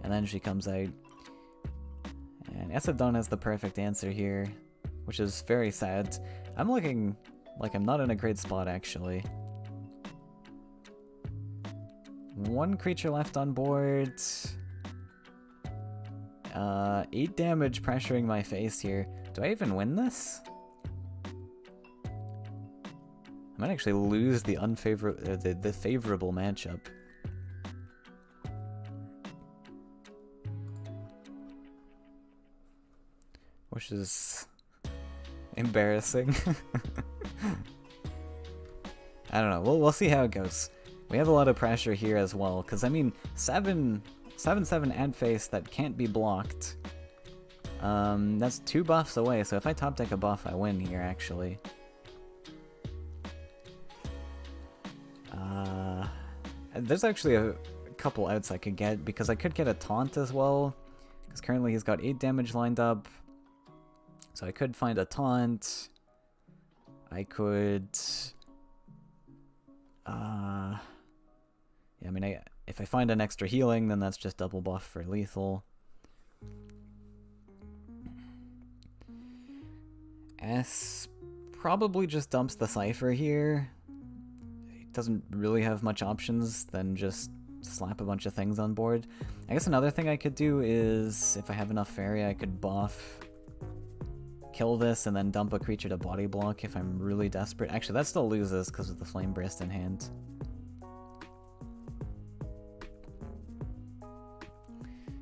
and then she comes out. And Esabdon has the perfect answer here, which is very sad. I'm looking like I'm not in a great spot, actually. One creature left on board. 8 damage pressuring my face here. Do I even win this? I might actually lose the the favorable matchup. Which is embarrassing. I don't know. We'll see how it goes. We have a lot of pressure here as well, because I mean 7/7 ad face that can't be blocked. That's 2 buffs away, so if I top deck a buff, I win here actually. There's actually a couple outs I could get, because I could get a taunt as well, because currently he's got 8 damage lined up. So I could find a taunt. I could yeah, I mean, if I find an extra healing, then that's just double buff for lethal. S probably just dumps the Cypher here. It doesn't really have much options than just slap a bunch of things on board. I guess another thing I could do is, if I have enough Faeria, I could buff, kill this, and then dump a creature to body block if I'm really desperate. Actually, that still loses because of the Flame Burst in hand.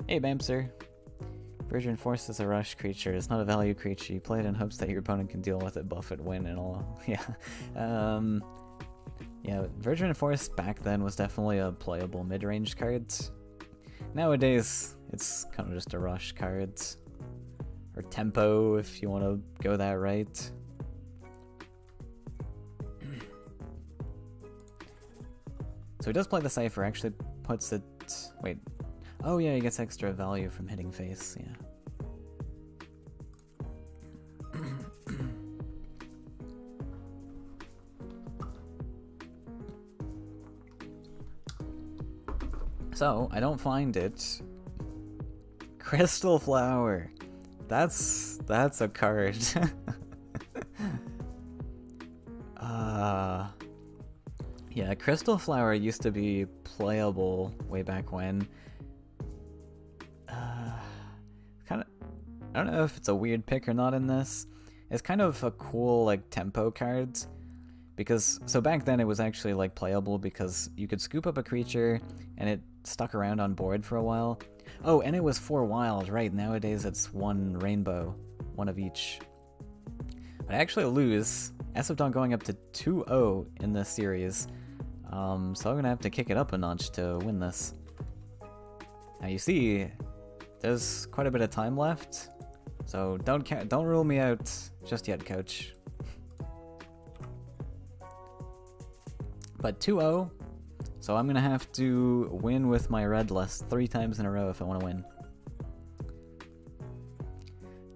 Hey, Bamser. Virgin Force is a rush creature. It's not a value creature. You play it in hopes that your opponent can deal with it, buff it, win, and all. Yeah. Yeah, Virgin Force back then was definitely a playable mid-range card. Nowadays, it's kind of just a rush card. Or tempo, if you want to go that right. So he does play the Cypher, actually puts it... Wait. Oh yeah, he gets extra value from hitting face, yeah. So, I don't find it. Crystal Flower. That's a card. Yeah, Crystal Flower used to be playable way back when. Kind of, I don't know if it's a weird pick or not in this. It's kind of a cool like tempo card because so back then it was actually like playable because you could scoop up a creature and it stuck around on board for a while. Oh, and it was 4 wild, right? Nowadays it's 1 rainbow, 1 of each. But I actually lose. As of Dawn going up to 2-0 in this series. So I'm gonna have to kick it up a notch to win this. Now you see, there's quite a bit of time left, so don't rule me out just yet, coach. But 2-0, so I'm gonna have to win with my red list 3 times in a row if I want to win.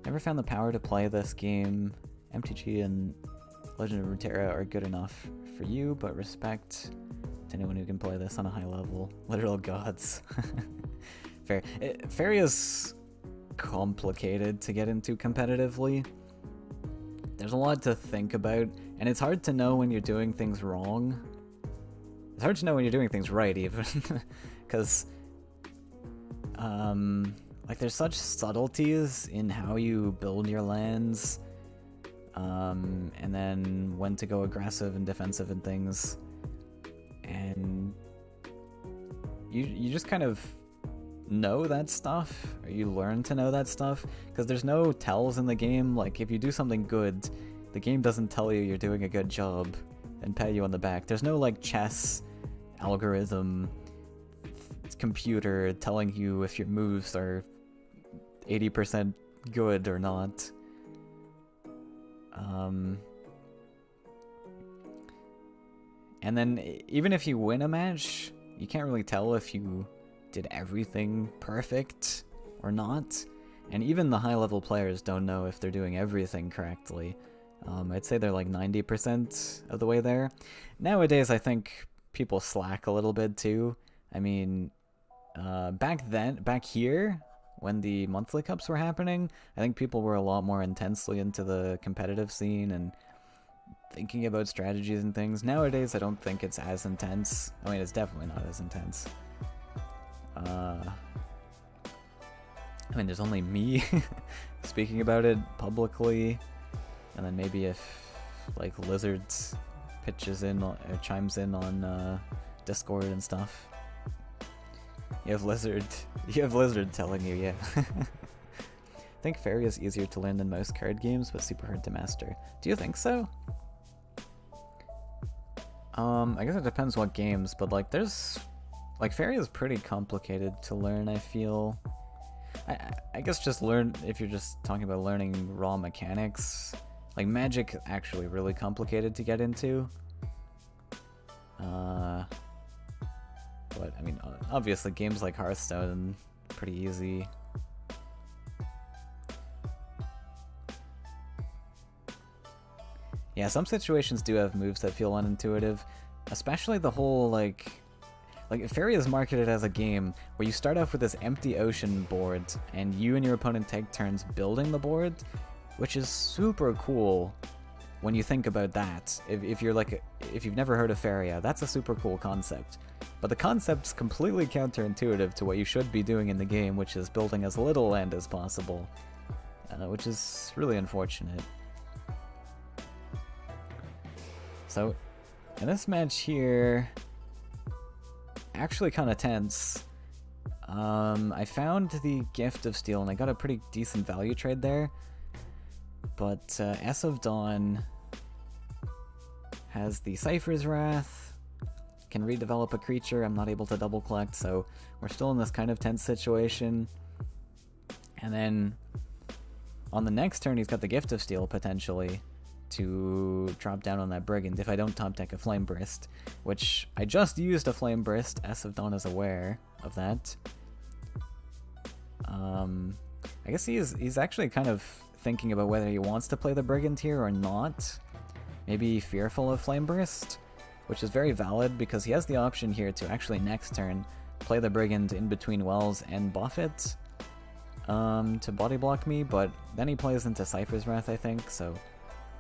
Never found the power to play this game. MTG and Legend of Runeterra are good enough for you, but respect to anyone who can play this on a high level. Literal gods. Fair. Faeria's complicated to get into competitively. There's a lot to think about, and it's hard to know when you're doing things wrong. It's hard to know when you're doing things right, even. Because, like, there's such subtleties in how you build your lands, and then when to go aggressive and defensive and things. And you just kind of know that stuff, or you learn to know that stuff, because there's no tells in the game. Like, if you do something good, the game doesn't tell you you're doing a good job and pat you on the back. There's no, like, chess algorithm computer telling you if your moves are 80% good or not. And then even if you win a match, you can't really tell if you did everything perfect or not. And even the high level players don't know if they're doing everything correctly. I'd say they're like 90% of the way there. Nowadays, I think people slack a little bit too. I mean, back here, when the monthly cups were happening, I think people were a lot more intensely into the competitive scene and thinking about strategies and things. Nowadays, I don't think it's as intense. I mean, it's definitely not as intense. I mean, there's only me speaking about it publicly, and then maybe if, like, Lizard pitches in or chimes in on Discord and stuff. You have Lizard telling you, yeah. I think Faeria is easier to learn than most card games, but super hard to master. Do you think so? I guess it depends what games, but like like Faeria is pretty complicated to learn, I feel. I guess just learn, if you're just talking about learning raw mechanics, like Magic actually really complicated to get into. But I mean, obviously games like Hearthstone, pretty easy. Yeah, some situations do have moves that feel unintuitive, especially the whole, like Faeria is marketed as a game where you start off with this empty ocean board, and you and your opponent take turns building the board, which is super cool when you think about that. If you've never heard of Faeria, that's a super cool concept. But the concept's completely counterintuitive to what you should be doing in the game, which is building as little land as possible, which is really unfortunate. So, in this match here, actually kind of tense. I found the Gift of Steel, and I got a pretty decent value trade there. But S of Dawn has the Cypher's Wrath, can redevelop a creature. I'm not able to double collect, so we're still in this kind of tense situation. And then on the next turn, he's got the Gift of Steel potentially, to drop down on that Brigand if I don't top deck a Flame Burst, which I just used a Flame Burst. S of Dawn is aware of that. I guess he's actually kind of thinking about whether he wants to play the Brigand here or not. Maybe fearful of Flame Burst, which is very valid because he has the option here to actually next turn play the Brigand in between Wells and buff it to body block me, but then he plays into Cypher's Wrath, I think, so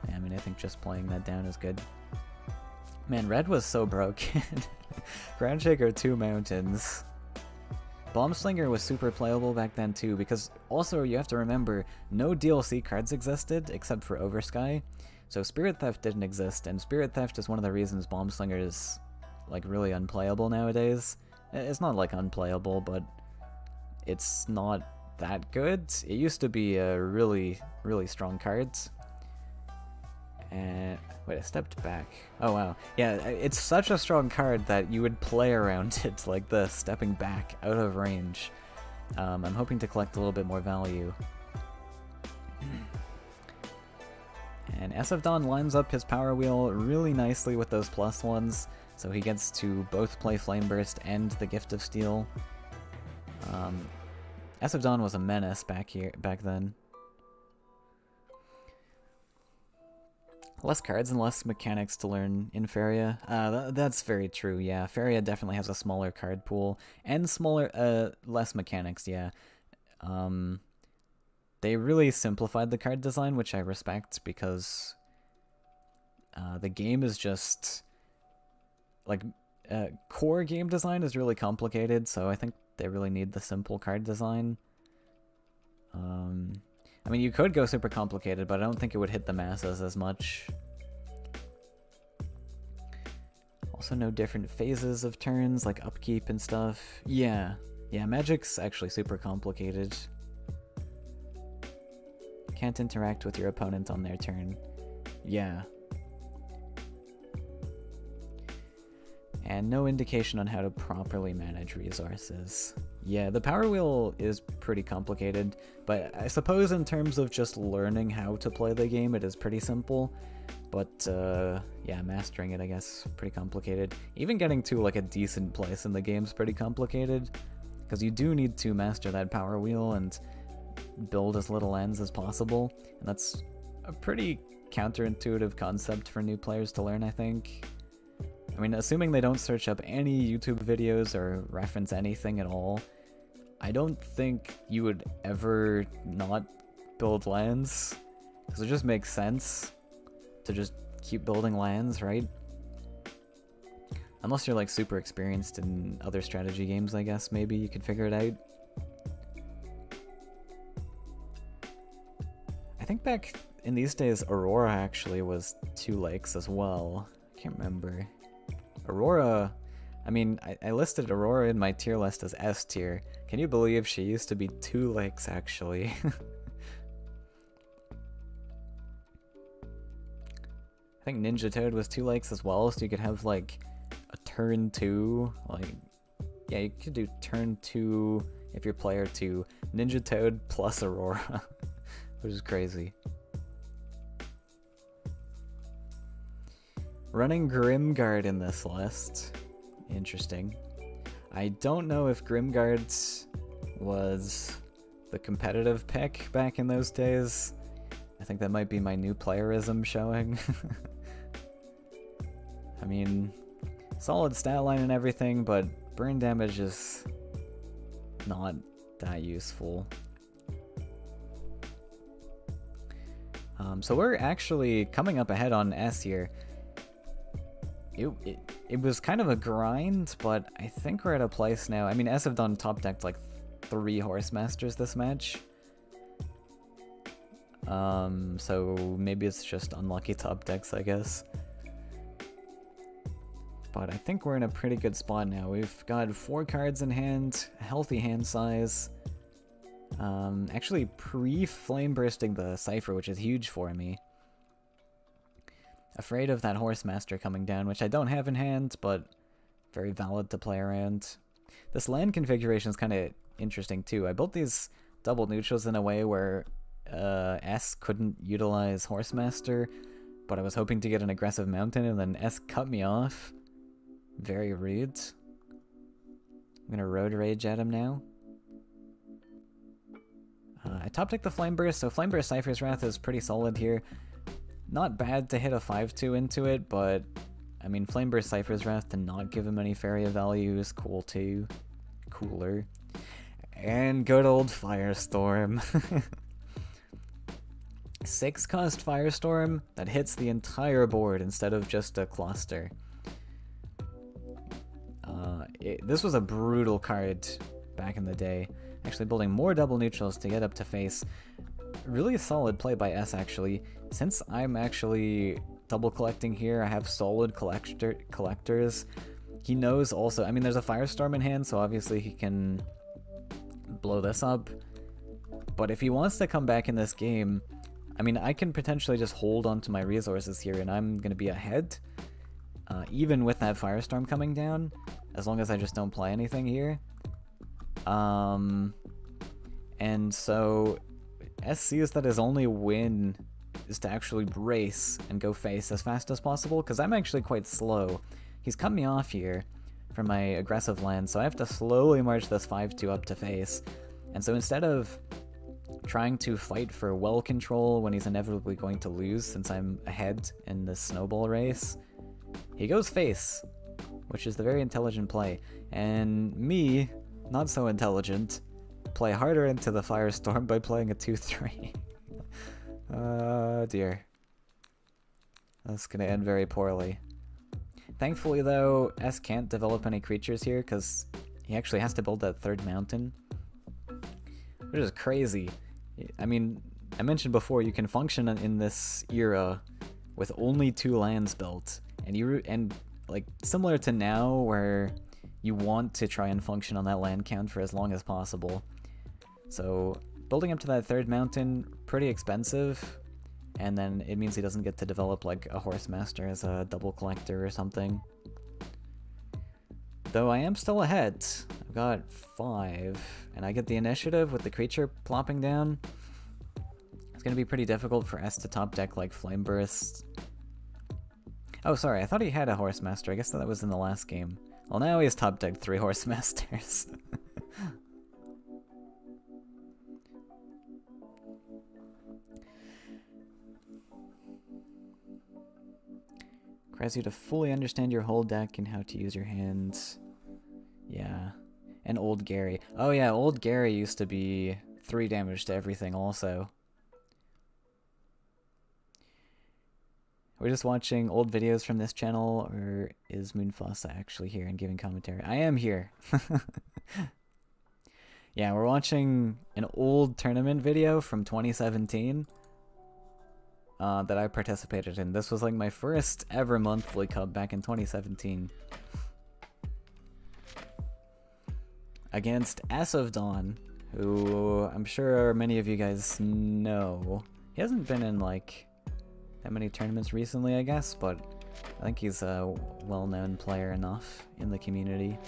yeah, I mean, I think just playing that down is good. Man, red was so broken. Groundshaker 2 mountains. Bombslinger was super playable back then too, because also you have to remember, no DLC cards existed except for Oversky, so Spirit Theft didn't exist, and Spirit Theft is one of the reasons Bombslinger is like really unplayable nowadays. It's not like unplayable, but it's not that good. It used to be a really, really strong card. And wait, I stepped back. Oh wow. Yeah, it's such a strong card that you would play around it like this, stepping back out of range. I'm hoping to collect a little bit more value. And S of Dawn lines up his power wheel really nicely with those plus ones, so he gets to both play Flame Burst and the Gift of Steel. S of Dawn was a menace back then. Less cards and less mechanics to learn in Faeria. That's very true, yeah. Faeria definitely has a smaller card pool and less mechanics, yeah. They really simplified the card design, which I respect, because the game is just like core game design is really complicated, so I think they really need the simple card design. I mean, you could go super complicated, but I don't think it would hit the masses as much. Also, no different phases of turns, like upkeep and stuff. Yeah, Magic's actually super complicated. Can't interact with your opponent on their turn. Yeah. And no indication on how to properly manage resources. Yeah, the power wheel is pretty complicated, but I suppose in terms of just learning how to play the game, it is pretty simple. But yeah, mastering it, I guess, pretty complicated. Even getting to like a decent place in the game is pretty complicated, because you do need to master that power wheel and build as little lands as possible, and that's a pretty counterintuitive concept for new players to learn, I think. I mean, assuming they don't search up any YouTube videos or reference anything at all, I don't think you would ever not build lands, because it just makes sense to just keep building lands, right? Unless you're like super experienced in other strategy games, I guess, maybe you could figure it out. I think back in these days, Aurora actually was 2 lakes as well. I can't remember. Aurora, I mean, I listed Aurora in my tier list as S tier. Can you believe she used to be 2 lakes, actually? I think Ninja Toad was 2 lakes as well, so you could have, like, a turn 2, like, yeah, you could do turn 2 if you're player 2, Ninja Toad plus Aurora, which is crazy. Running Grimguard in this list. Interesting. I don't know if Grimguard was the competitive pick back in those days. I think that might be my new playerism showing. I mean, solid stat line and everything, but burn damage is not that useful. So we're actually coming up ahead on S here. It was kind of a grind, but I think we're at a place now. I mean, S have done top decked like 3 Horse Masters this match. So maybe it's just unlucky top decks, I guess. But I think we're in a pretty good spot now. We've got 4 cards in hand, a healthy hand size. Actually pre-flame bursting the Cypher, which is huge for me. Afraid of that Horse Master coming down, which I don't have in hand, but very valid to play around. This land configuration is kind of interesting too. I built these double neutrals in a way where S couldn't utilize Horse Master, but I was hoping to get an aggressive mountain, and then S cut me off. Very rude. I'm gonna Road Rage at him now. I top deck the Flame Burst, so Flame Burst Cypher's Wrath is pretty solid here. Not bad to hit a 5-2 into it, but I mean, Flame Burst Cypher's Wrath to not give him any Faeria value is cool too. Cooler. And good old Firestorm. 6-cost Firestorm that hits the entire board instead of just a cluster. This was a brutal card back in the day. Actually building more double neutrals to get up to face. Really solid play by S, actually. Since I'm actually double collecting here, I have solid collectors. He knows also, I mean, there's a Firestorm in hand, so obviously he can blow this up. But if he wants to come back in this game, I mean, I can potentially just hold onto my resources here, and I'm going to be ahead. Even with that Firestorm coming down, as long as I just don't play anything here. And so S sees that his only win is to actually brace and go face as fast as possible, because I'm actually quite slow. He's cut me off here from my aggressive land, so I have to slowly march this 5-2 up to face. And so instead of trying to fight for well control when he's inevitably going to lose since I'm ahead in this snowball race, he goes face, which is the very intelligent play. And me, not so intelligent, play harder into the Firestorm by playing a 2-3. Dear. That's gonna end very poorly. Thankfully though, S can't develop any creatures here because he actually has to build that third mountain, which is crazy. I mean, I mentioned before, you can function in this era with only 2 lands built, and like similar to now where you want to try and function on that land count for as long as possible. So building up to that third mountain, pretty expensive, and then it means he doesn't get to develop like a Horse Master as a double collector or something. Though I am still ahead. I've got 5, and I get the initiative with the creature plopping down. It's going to be pretty difficult for S to top deck like Flame Burst. Oh, sorry, I thought he had a Horse Master. I guess that was in the last game. Well, now he has top decked 3 Horse Masters. Requires you to fully understand your whole deck and how to use your hands. Yeah. And Old Gary. Oh yeah, Old Gary used to be 3 damage to everything also. We're just watching old videos from this channel, or is Moonfossa actually here and giving commentary? I am here. Yeah, we're watching an old tournament video from 2017 that I participated in. This was like my first ever monthly cup back in 2017. Against Ass of Dawn, who I'm sure many of you guys know. He hasn't been in like that many tournaments recently, I guess, but I think he's a well-known player enough in the community.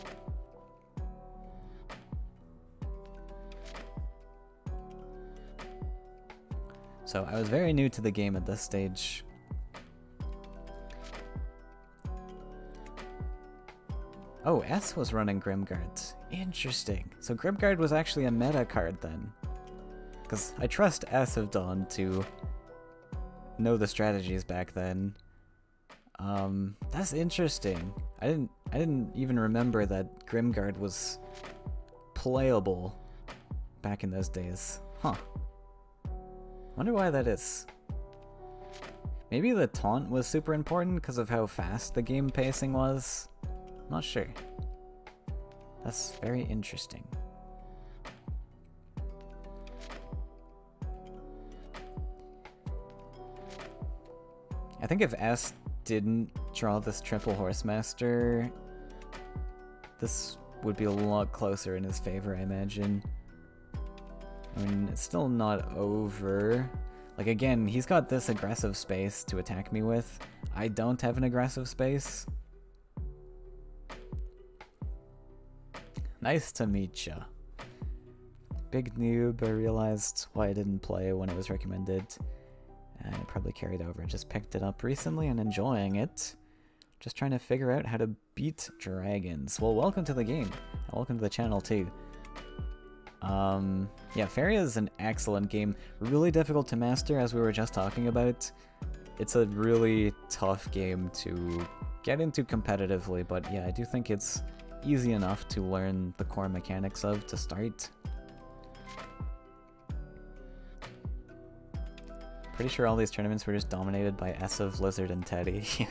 So I was very new to the game at this stage. Oh, S was running Grimguard. Interesting. So Grimguard was actually a meta card then. Because I trust S of Dawn to know the strategies back then. That's interesting. I didn't even remember that Grimguard was playable back in those days. Huh. Wonder why that is. Maybe the taunt was super important because of how fast the game pacing was. Not sure. That's very interesting. I think if S didn't draw this triple Horse Master, this would be a lot closer in his favor, I imagine. I mean, it's still not over. Like, again, he's got this aggressive space to attack me with. I don't have an aggressive space. Nice to meet ya. Big noob, I realized why I didn't play when it was recommended. And it probably carried over. Just picked it up recently and enjoying it. Just trying to figure out how to beat dragons. Well, welcome to the game. And welcome to the channel, too. Yeah, Faeria is an excellent game. Really difficult to master, as we were just talking about. It's a really tough game to get into competitively, but yeah, I do think it's easy enough to learn the core mechanics of to start. Pretty sure all these tournaments were just dominated by Esav, Lizard, and Teddy. Yeah,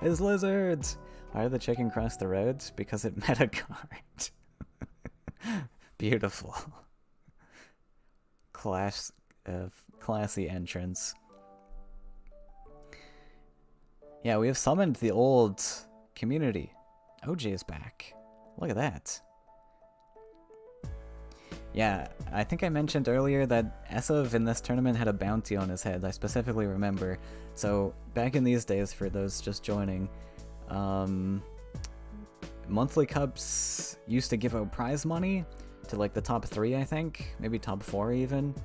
it's Lizards! Why did the chicken cross the road? Because it met a guard. Beautiful. Classy entrance. Yeah, we have summoned the old community. OJ is back. Look at that. Yeah, I think I mentioned earlier that Esav in this tournament had a bounty on his head. I specifically remember. So, back in these days, for those just joining, monthly cups used to give out prize money to like the top 3, I think, maybe top 4 even.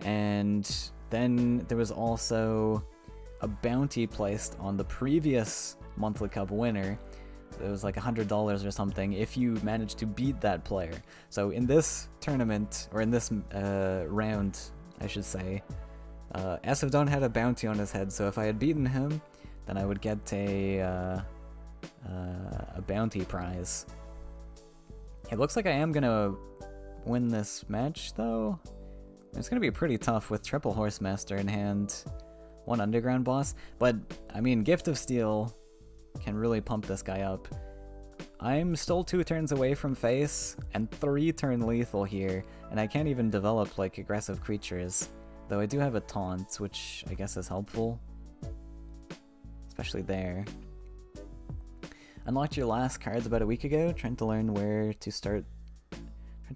And then there was also a bounty placed on the previous monthly cup winner. It was like $100 or something if you managed to beat that player. So in this tournament, or in this round, I should say, Esav had a bounty on his head, so if I had beaten him, then I would get a bounty prize. It looks like I am gonna win this match, though. It's gonna be pretty tough with triple Horsemaster in hand, 1 underground boss, but I mean, Gift of Steel can really pump this guy up. I'm still 2 turns away from face, and 3 turn lethal here, and I can't even develop like aggressive creatures, though I do have a taunt, which I guess is helpful, especially there. Unlocked your last cards about a week ago, trying to learn where to start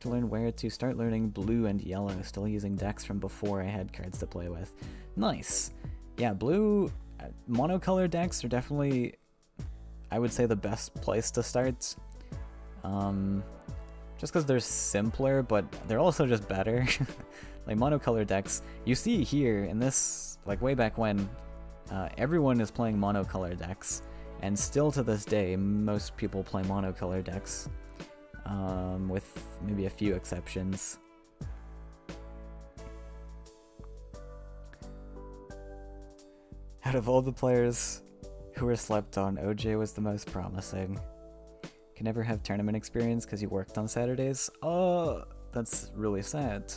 learning blue and yellow, still using decks from before I had cards to play with. Nice. Yeah, blue monocolor decks are definitely, I would say, the best place to start. Just because they're simpler, but they're also just better. Like monocolor decks, you see here in this, like way back when, everyone is playing monocolor decks, and still to this day, most people play monocolor decks, with maybe a few exceptions. Out of all the players who were slept on, OJ was the most promising. Can never have tournament experience because you worked on Saturdays? Oh, that's really sad.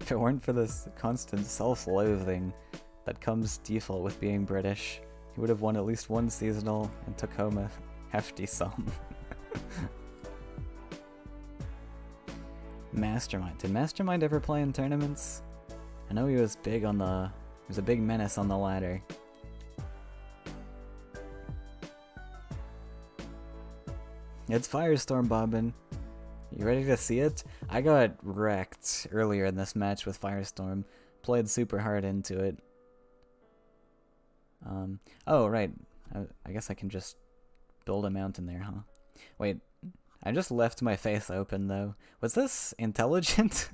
If it weren't for this constant self-loathing that comes default with being British, he would have won at least 1 seasonal and took home a hefty sum. Mastermind. Did Mastermind ever play in tournaments? I know he was big on the... He was a big menace on the ladder. It's Firestorm, Bobbin. You ready to see it? I got wrecked earlier in this match with Firestorm. Played super hard into it. Oh, right. I guess I can just build a mountain there, huh? Wait, I just left my face open, though. Was this intelligent?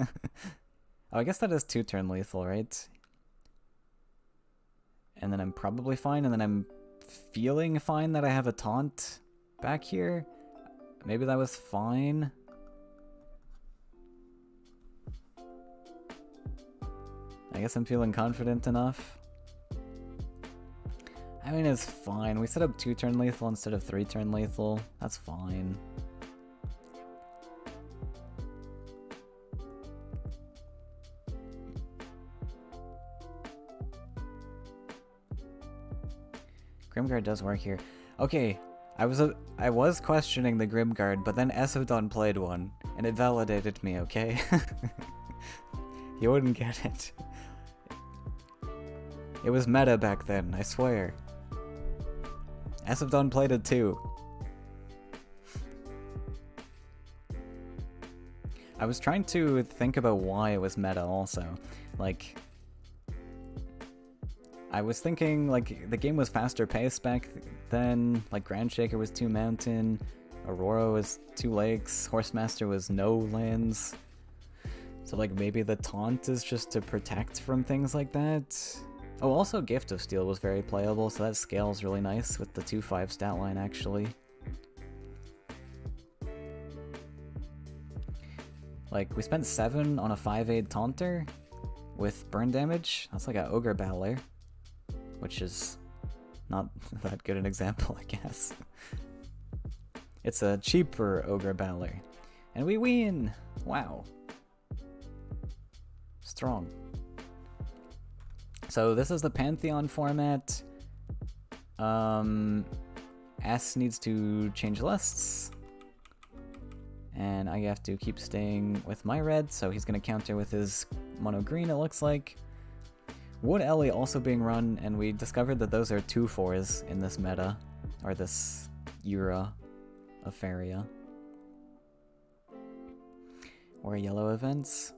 Oh, I guess that is 2 turn lethal, right? And then I'm probably fine, and then I'm feeling fine that I have a taunt back here. Maybe that was fine. I guess I'm feeling confident enough. I mean, it's fine. We set up 2 turn lethal instead of 3 turn lethal. That's fine. Grimguard does work here. Okay, I was questioning the Grimguard, but then Esav played one, and it validated me, okay? You wouldn't get it. It was meta back then, I swear. Esav played it too. I was trying to think about why it was meta also. Like, I was thinking, like, the game was faster paced back then, like Grand Shaker was 2 mountain, Aurora was 2 lakes, Horsemaster was no lands. So like maybe the taunt is just to protect from things like that. Oh, also Gift of Steel was very playable, so that scales really nice with the 2-5 stat line actually. Like, we spent 7 on a 5-8 taunter with burn damage. That's like an Ogre Battler, which is not that good an example, I guess. It's a cheaper Ogre Battler. And we win! Wow. Strong. So this is the Pantheon format. S needs to change lists. And I have to keep staying with my red, so he's going to counter with his mono green, it looks like. Wood Ellie also being run, and we discovered that those are 2-4s in this meta, or this era of Faeria. Or yellow events.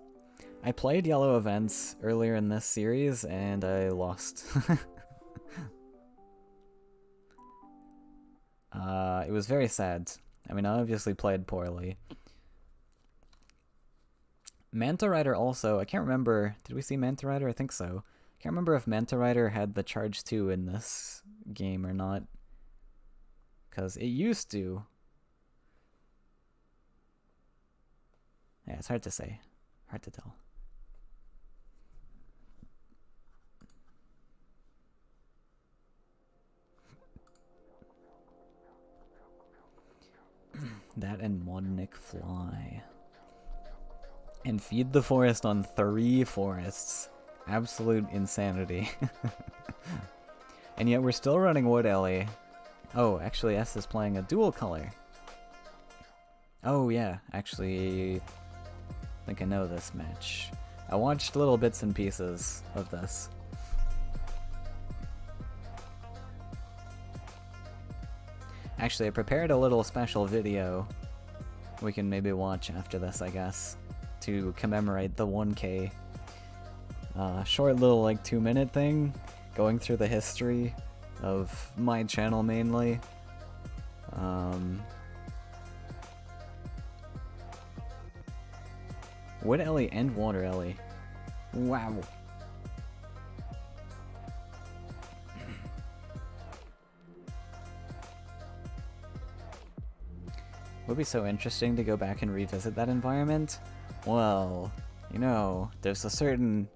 I played yellow events earlier in this series, and I lost. It was very sad. I mean, I obviously played poorly. Manta Rider also, I can't remember, did we see Manta Rider? I think so. Can't remember if Manta Rider had the charge 2 in this game or not. Because it used to. Yeah, it's hard to say. Hard to tell. That and Modnick Fly. And feed the forest on 3 forests. Absolute insanity. And yet we're still running Wood Ellie. Oh, actually S is playing a dual color. Oh yeah, actually, I think I know this match. I watched little bits and pieces of this. Actually, I prepared a little special video we can maybe watch after this, I guess, to commemorate the 1K. Short little like 2-minute thing, going through the history of my channel mainly. Wood Ellie and Water Ellie. Wow. Would be so interesting to go back and revisit that environment. Well, you know, there's a certain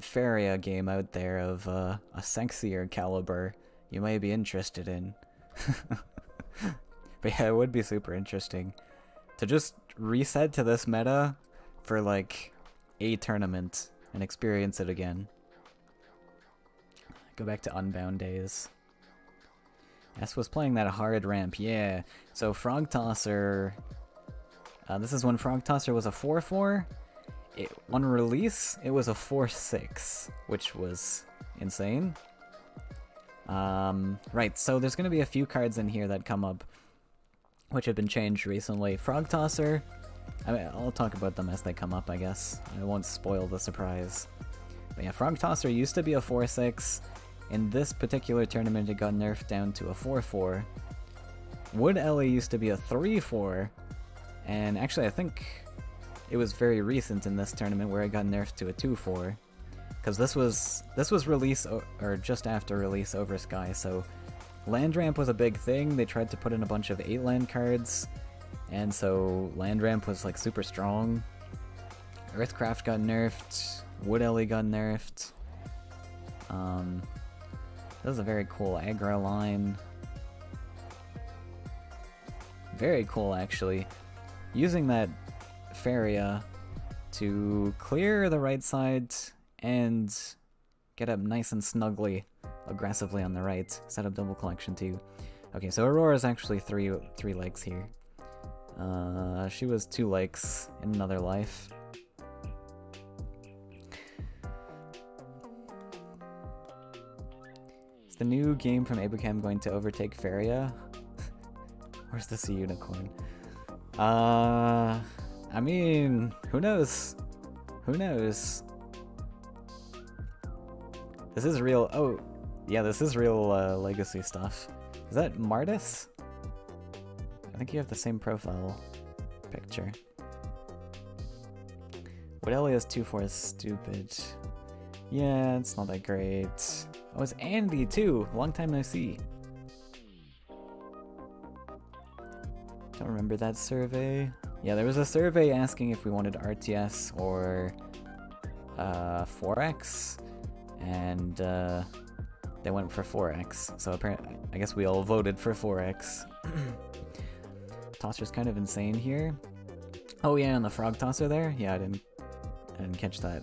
Faeria game out there of a sexier caliber you may be interested in. But yeah, it would be super interesting to just reset to this meta for like a tournament and experience it again. Go back to Unbound days. S was playing that hard ramp, yeah. So Frog Tosser, this is when Frog Tosser was a 4-4. On release, it was a 4-6, which was insane. Right, so there's going to be a few cards in here that come up, which have been changed recently. Frog Tosser, I mean, I'll talk about them as they come up, I guess. I won't spoil the surprise. But yeah, Frog Tosser used to be a 4-6. In this particular tournament, it got nerfed down to a 4-4. Wood Ellie used to be a 3-4, and actually I think it was very recent in this tournament where it got nerfed to a 2-4, because this was release or just after release over Sky. So land ramp was a big thing. They tried to put in a bunch of 8 land cards, and so land ramp was like super strong. Earthcraft got nerfed. Wood Ellie got nerfed. This is a very cool aggro line. Very cool, actually. Using that Faeria to clear the right side and get up nice and snugly, aggressively on the right. Set up double collection too. Okay, so Aurora's actually three legs here. She was 2 legs in another life. The new game from Abacam going to overtake Faeria? Where's this a unicorn? I mean, who knows? Who knows? This is real. Oh, yeah, this is real legacy stuff. Is that Martis? I think you have the same profile picture. Widelia's 2-4 is stupid. Yeah, it's not that great. Oh, it's Andy too. Long time no see. Don't remember that survey. Yeah, there was a survey asking if we wanted RTS or 4X, and they went for 4X. So apparently, I guess we all voted for 4X. Tosser's kind of insane here. Oh yeah, and the frog tosser there. Yeah, I didn't catch that.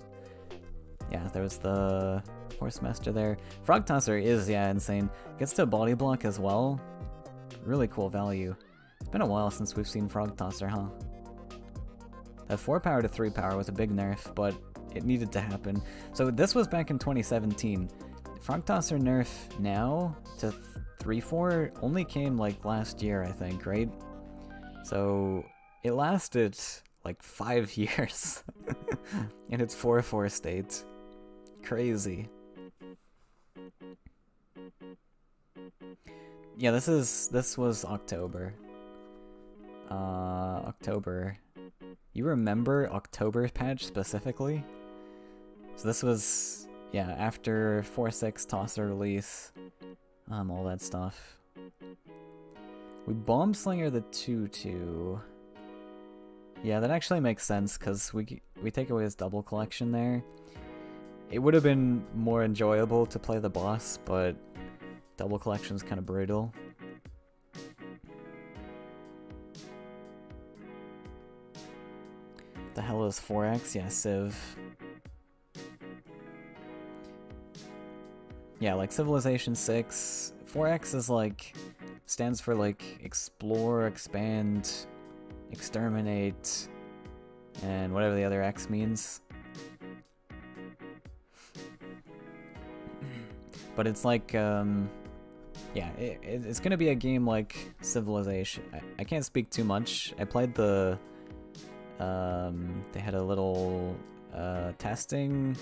Yeah, there was the horse master there. Frog tosser is insane. Gets to body block as well. Really cool value. It's been a while since we've seen frog tosser, huh? That 4 power to 3 power was a big nerf, but it needed to happen. So this was back in 2017. Frog tosser nerf now to 3-4 only came like last year, I think, right? So it lasted like 5 years in its 4-4 state. Crazy. Yeah, this was October. October. You remember October patch specifically? So this was, yeah, after 4-6 tosser release. All that stuff. We bomb slinger the 2-2. Yeah, that actually makes sense, because we take away his double collection there. It would have been more enjoyable to play the boss, but double collection's kind of brutal. The hell is 4X? Yeah, Civ. Yeah, like Civilization 6. 4X is like, stands for like explore, expand, exterminate, and whatever the other X means. But it's like, yeah, it's gonna be a game like Civilization. I can't speak too much. I played the, they had a little testing,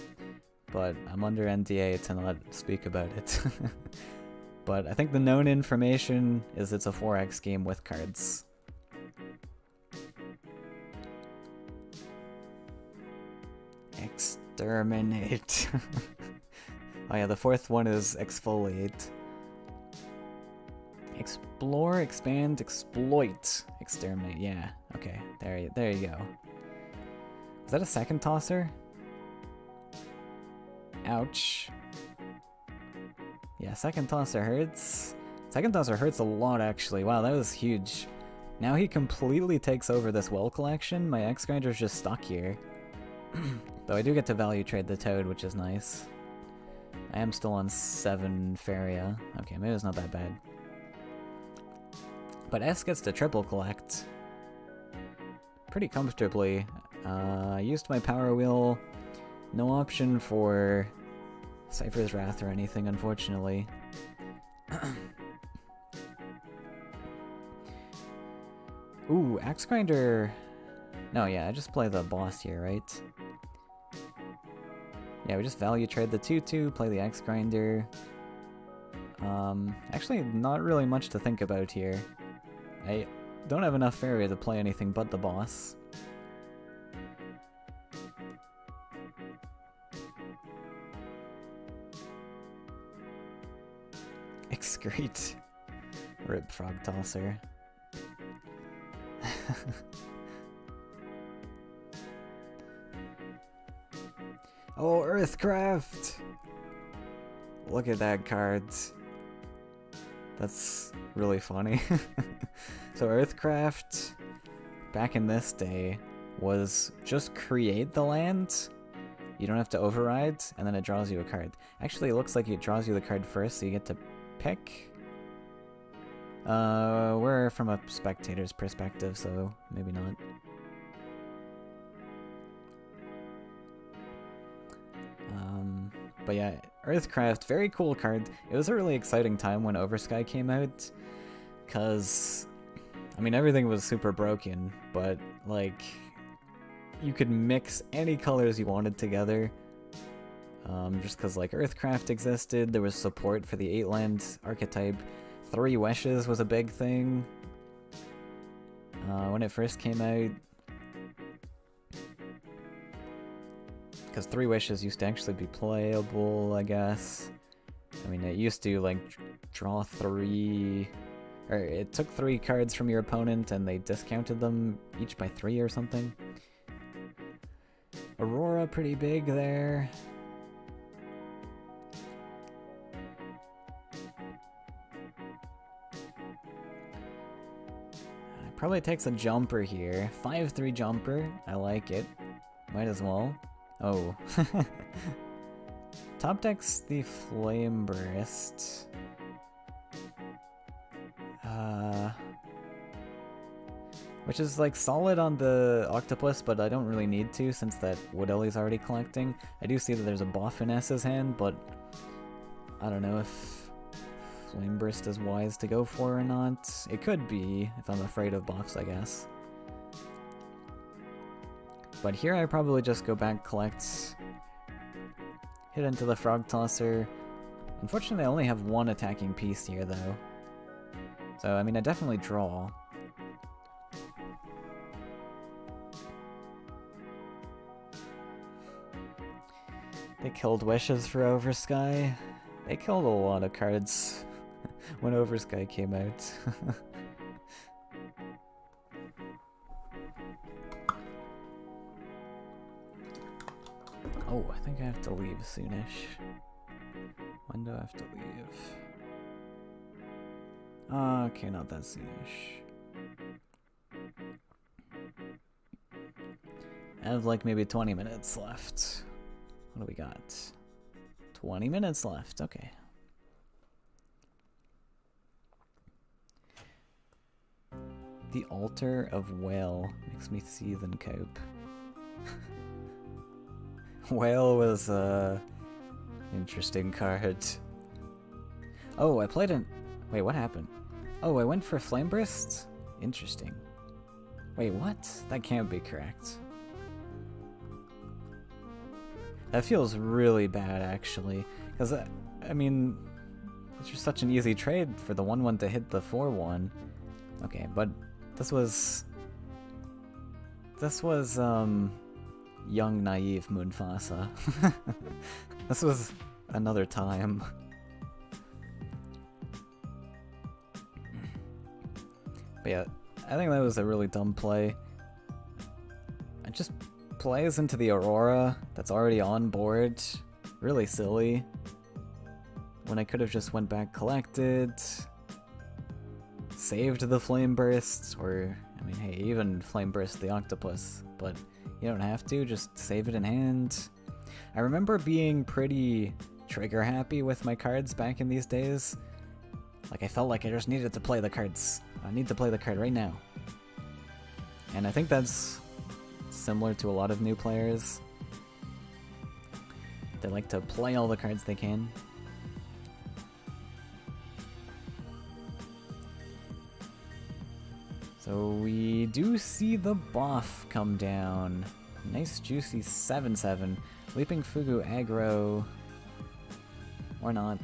but I'm under NDA to not speak about it. But I think the known information is it's a 4X game with cards. Exterminate. Oh yeah, the fourth one is exfoliate. Explore, expand, exploit, exterminate. Yeah, okay, there you go. Is that a second tosser? Ouch. Yeah, second tosser hurts. Second tosser hurts a lot, actually. Wow, that was huge. Now he completely takes over this well collection. My X Grinder's just stuck here. Though I do get to value trade the toad, which is nice. I am still on 7 Faeria. Okay, maybe it's not that bad. But S gets to triple collect. Pretty comfortably. I used my power wheel. No option for Cypher's Wrath or anything, unfortunately. Ooh, Axe Grinder. No, yeah, I just play the boss here, right? Yeah, we just value trade the 2-2, play the Axe Grinder. Actually, not really much to think about here. I don't have enough Faeria to play anything but the boss. Excrete. Rip Frog Tosser. Oh, Earthcraft! Look at that card. That's really funny. So Earthcraft, back in this day, was just create the land. You don't have to override, and then it draws you a card. Actually, it looks like it draws you the card first, so you get to pick. We're from a spectator's perspective, so maybe not. But yeah, Earthcraft, very cool card. It was a really exciting time when Oversky came out, because, I mean, everything was super broken, but, like, you could mix any colors you wanted together, just because, like, Earthcraft existed, there was support for the 8-land archetype, 3 Wishes was a big thing when it first came out. Because 3 wishes used to actually be playable, I guess. I mean, it used to, like, draw 3... Or it took 3 cards from your opponent and they discounted them each by 3 or something. Aurora pretty big there. Probably takes a jumper here. 5-3 jumper. I like it. Might as well. Oh. Top deck's the Flame Burst. Which is like solid on the Octopus, but I don't really need to since that Wood Ellie's already collecting. I do see that there's a buff in S's hand, but I don't know if Flame Burst is wise to go for or not. It could be, if I'm afraid of buffs, I guess. But here I probably just go back, collect, hit into the Frog Tosser. Unfortunately, I only have 1 attacking piece here, though. So, I mean, I definitely draw. They killed Wishes for Oversky. They killed a lot of cards when Oversky came out. Oh, I think I have to leave soonish. When do I have to leave? Okay, not that soonish. I have like maybe 20 minutes left. What do we got? 20 minutes left, okay. The Altar of Whale makes me seethe and cope. Whale was a interesting card. Oh, I played an... Wait, what happened? Oh, I went for Flame Burst? Interesting. Wait, what? That can't be correct. That feels really bad, actually. Because, I mean, it's just such an easy trade for the 1-1 to hit the 4-1. Okay, but this was... young, naive Moonfasa. This was another time. But yeah, I think that was a really dumb play. It just plays into the Aurora that's already on board. Really silly. When I could have just went back, collected, saved the Flame Burst, or, I mean, hey, even Flame Burst the Octopus, but you don't have to, just save it in hand. I remember being pretty trigger happy with my cards back in these days. Like, I felt like I just needed to play the cards. I need to play the card right now. And I think that's similar to a lot of new players. They like to play all the cards they can. So we do see the buff come down. Nice juicy 7/7. Leaping Fugu aggro. Or not.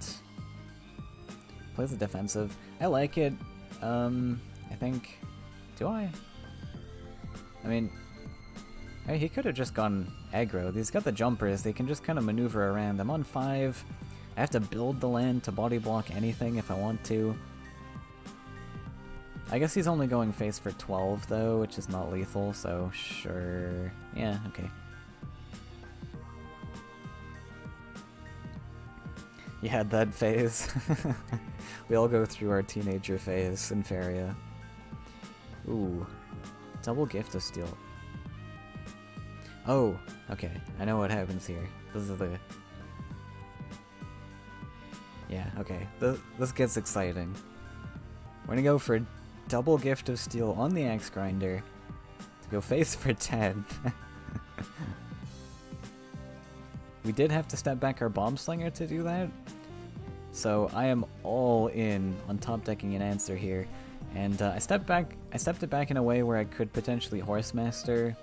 Plays the defensive. I like it. I think... Do I? I mean... he could have just gone aggro. He's got the jumpers. They can just kind of maneuver around. I'm on 5. I have to build the land to body block anything if I want to. I guess he's only going face for 12 though, which is not lethal, so sure. Yeah, okay. You had that phase. We all go through our teenager phase in Faeria. Ooh. Double Gift of Steel. Oh, okay. I know what happens here. This is the... Yeah, okay. This gets exciting. We're gonna go for Double Gift of Steel on the Axe Grinder to go face for 10. We did have to step back our Bomb Slinger to do that, so I am all in on top decking an answer here. And I stepped it back in a way where I could potentially Horsemaster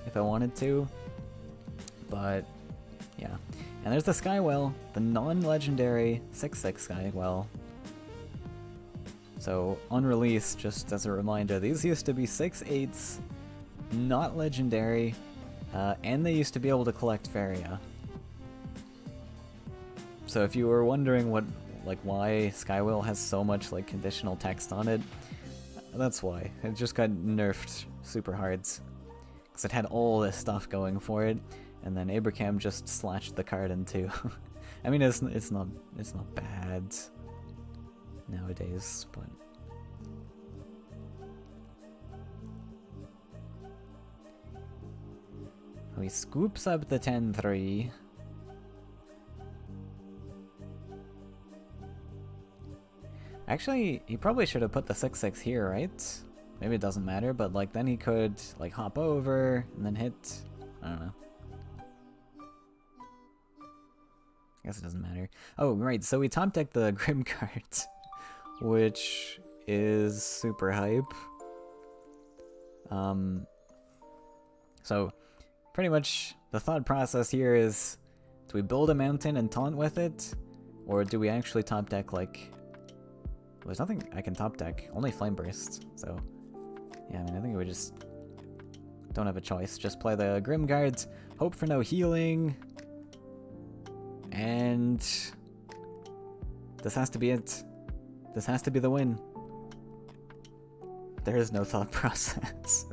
if I wanted to, but yeah. And there's the Skywell, the non-legendary 6/6 Skywell. So, on release, just as a reminder, these used to be 6/8s, not legendary, And they used to be able to collect Faeria. So if you were wondering why Skywheel has so much like conditional text on it, that's why. It just got nerfed super hard. Because it had all this stuff going for it, and then Abraham just slashed the card in two. I mean, it's not bad nowadays, but he scoops up the 10-3. Actually, he probably should have put the 6-6 here, right? Maybe it doesn't matter, but like then he could like hop over and then hit. I don't know. I guess it doesn't matter. Oh, right, so we top decked the Grim card, which is super hype. So pretty much the thought process here is, do we build a mountain and taunt with it? Or do we actually top deck like... Well, there's nothing I can top deck, only Flame Burst, so... Yeah, I mean, I think we just don't have a choice. Just play the Grim Guards, hope for no healing, and this has to be it. This has to be the win. There is no thought process.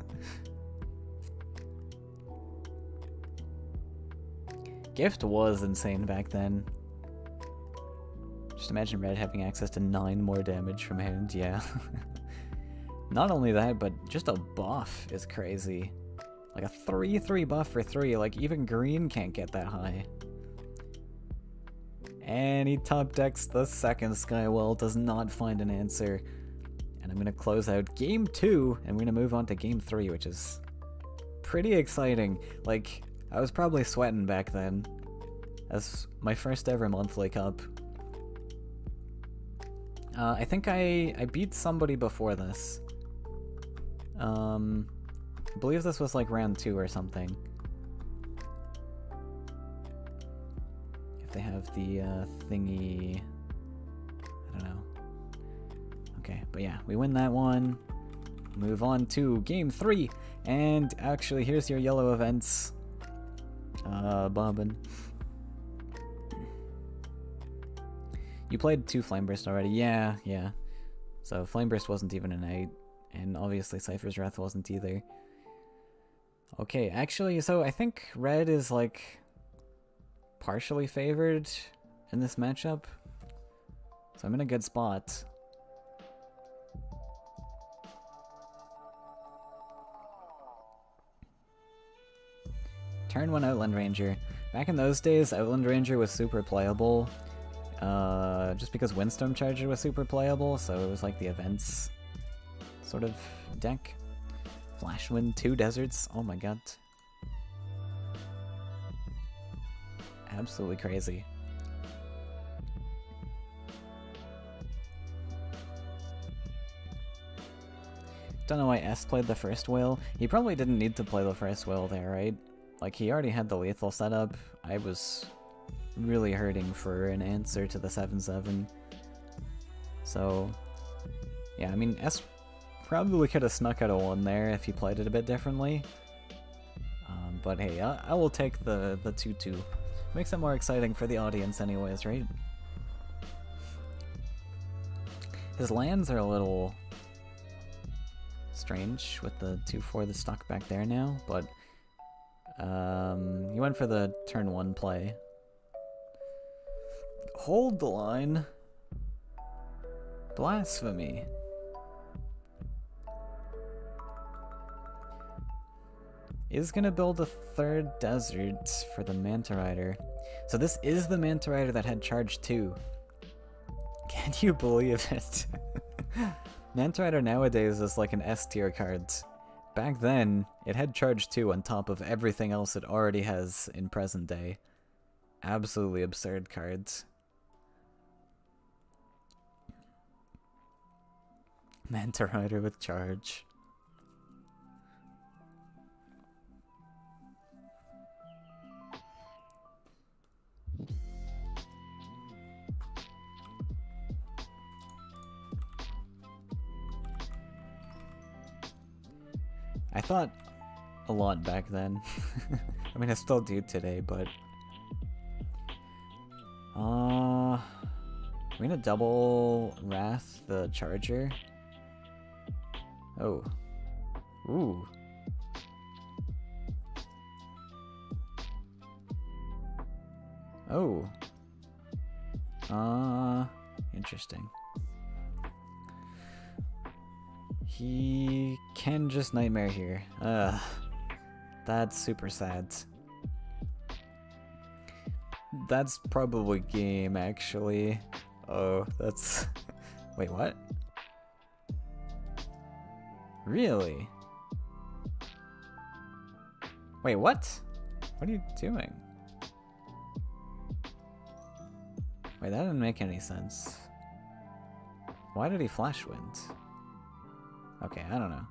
Gift was insane back then. Just imagine Red having access to 9 more damage from hand, yeah. Not only that, but just a buff is crazy. Like a 3/3 buff for 3, like even green can't get that high. And he top decks the second Skywell, does not find an answer. And I'm gonna close out game 2, and we're gonna move on to game 3, which is pretty exciting. Like, I was probably sweating back then, as my first ever monthly cup. I think I beat somebody before this. I believe this was like round 2 or something. If they have the thingy, I don't know. Okay, but yeah, we win that one. Move on to game 3, and actually here's your yellow events. Bobbin. You played 2 Flame Burst already, yeah. So Flame Burst wasn't even an 8, and obviously Cypher's Wrath wasn't either. Okay, actually, so I think Red is like partially favored in this matchup, so I'm in a good spot. Turn 1 Outland Ranger. Back in those days, Outland Ranger was super playable. Just because Windstorm Charger was super playable, so it was like the events sort of deck. Flashwind, 2 deserts, oh my god. Absolutely crazy. Don't know why S played the first whale. He probably didn't need to play the first whale there, right? Like, he already had the lethal setup. I was really hurting for an answer to the 7/7. So, yeah, I mean, S probably could have snuck out a 1 there if he played it a bit differently. But hey, I will take the 2/2. Makes it more exciting for the audience anyways, right? His lands are a little strange with the 2/4 that's stuck back there now, but he went for the turn 1 play. Hold the line. Blasphemy. Is gonna build a 3rd desert for the Manta Rider. So this is the Manta Rider that had charge 2. Can you believe it? Manta Rider nowadays is like an S tier card. Back then, it had charge 2 on top of everything else it already has in present day. Absolutely absurd cards. Manta Rider with charge. I thought a lot back then. I mean, I still do today, but... I'm gonna double Wrath the Charger. Oh. Ooh. Oh. Interesting. He can just Nightmare here. That's super sad. That's probably game, actually. Oh, that's... Wait, what? Really? Wait, what? What are you doing? Wait, that didn't make any sense. Why did he Flash Wind? Okay, I don't know.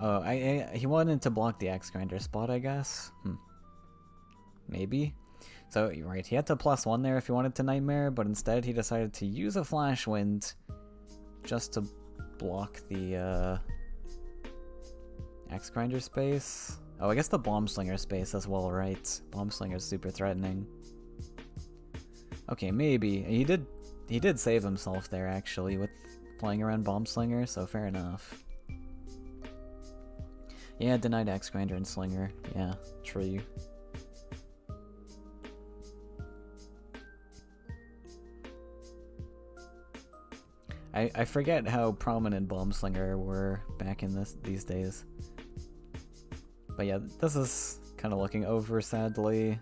Oh, he wanted to block the Axe Grinder spot, I guess? Maybe? So, you're right, he had to +1 there if he wanted to Nightmare, but instead he decided to use a Flash Wind just to block the Axe Grinder space. Oh, I guess the Bomb Slinger space as well, right? Bomb Slinger's super threatening. Okay, maybe. He did save himself there, actually, with playing around Bomb Slinger, so fair enough. Yeah, denied Axe Grinder and Slinger. Yeah, true. I forget how prominent Bomb Slinger were back in these days. But yeah, this is kind of looking over, sadly.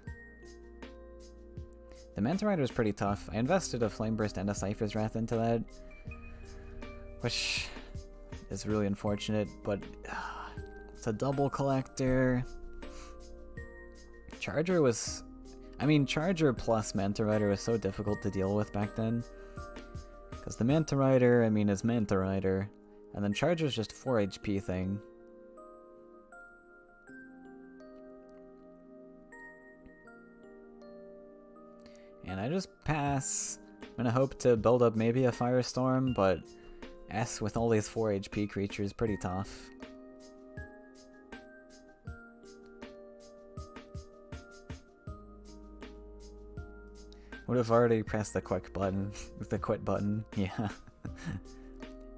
The Manta Rider is pretty tough. I invested a Flame Burst and a Cypher's Wrath into that, which is really unfortunate, but it's a double collector. Charger was... I mean, Charger plus Manta Rider was so difficult to deal with back then. Because the Manta Rider, I mean, is Manta Rider, and then Charger's just 4 HP thing. And I just pass. I'm gonna hope to build up maybe a Firestorm, but S with all these 4 HP creatures, pretty tough. Would have already pressed the quick button, with the quit button, yeah.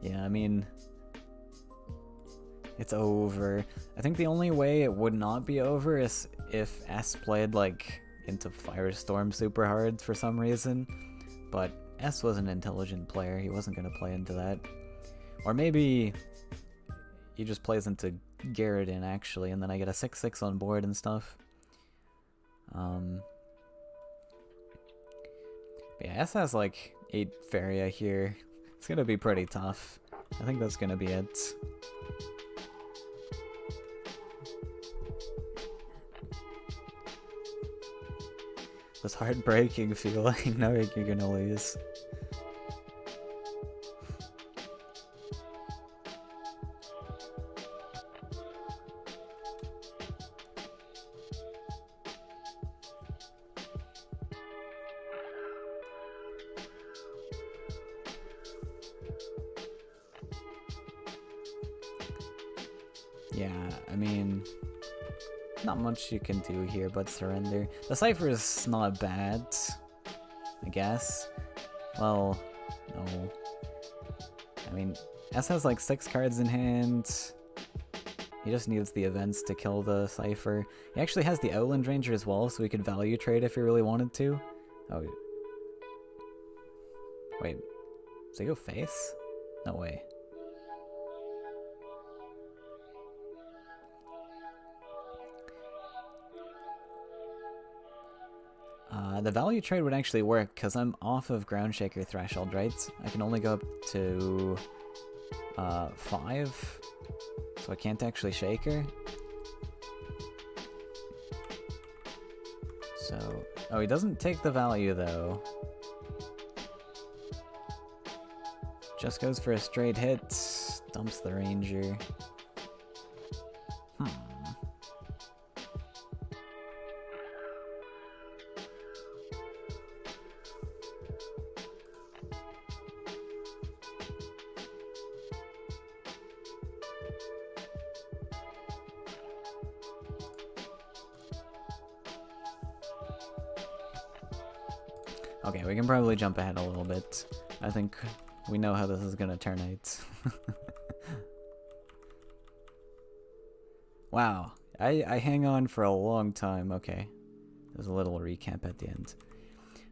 Yeah, I mean, it's over. I think the only way it would not be over is if S played, like, into Firestorm super hard for some reason, but S was an intelligent player, he wasn't going to play into that. Or maybe he just plays into Garrotin, actually, and then I get a 6/6 on board and stuff. But yeah, S has like 8 Faeria here. It's gonna be pretty tough. I think that's gonna be it. This heartbreaking feeling knowing you're gonna lose. Yeah, I mean, not much you can do here but surrender. The Cypher is not bad, I guess. Well, no. I mean, S has like 6 cards in hand. He just needs the events to kill the Cypher. He actually has the Outland Ranger as well, so he could value trade if he really wanted to. Oh. Wait. Does he go face? No way. The value trade would actually work because I'm off of Ground Shaker threshold, right? I can only go up to 5, so I can't actually Shaker. So, oh, he doesn't take the value though. Just goes for a straight hit, dumps the Ranger. Okay, we can probably jump ahead a little bit. I think we know how this is gonna turn out. Wow, I hang on for a long time. Okay, there's a little recap at the end.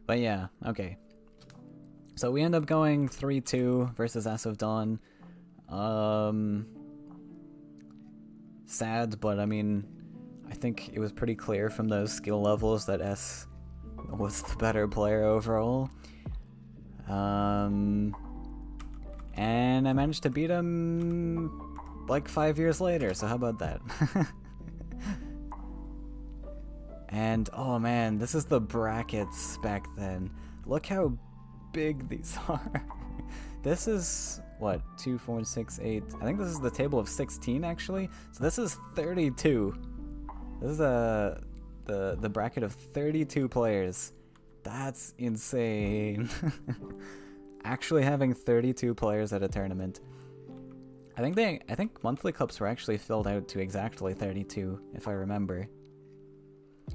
But yeah, okay. So we end up going 3-2 versus S of Dawn. Sad, but I mean, I think it was pretty clear from those skill levels that S was the better player overall. And I managed to beat him like 5 years later, so how about that? And oh man, this is the brackets back then. Look how big these are. This is what, 2, 4, 6, 8. I think this is the table of 16 actually. So this is 32. This is the bracket of 32 players. That's insane. Actually having 32 players at a tournament. I think monthly cups were actually filled out to exactly 32, if I remember.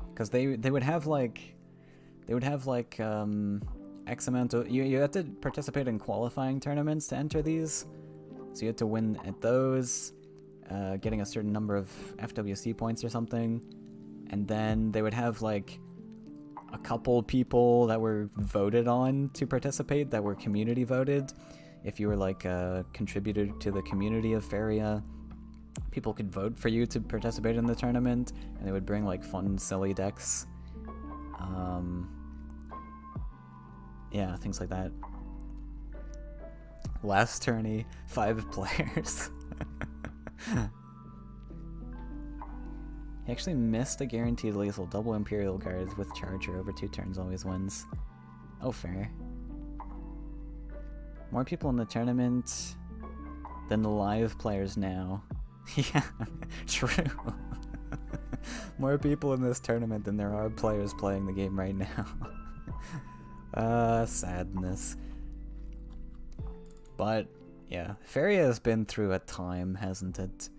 Because they would have like X amount of you had to participate in qualifying tournaments to enter these. So you had to win at those, getting a certain number of FWC points or something. And then they would have like a couple people that were voted on to participate that were community voted. If you were like a contributor to the community of Faeria, people could vote for you to participate in the tournament, and they would bring like fun, silly decks. Yeah, things like that. Last tourney, 5 players. He actually missed a guaranteed lethal. Double Imperial Guards with Charger over 2 turns always wins. Oh, fair. More people in the tournament than the live players now. Yeah, true. More people in this tournament than there are players playing the game right now. Sadness. But, yeah, Faeria has been through a time, hasn't it?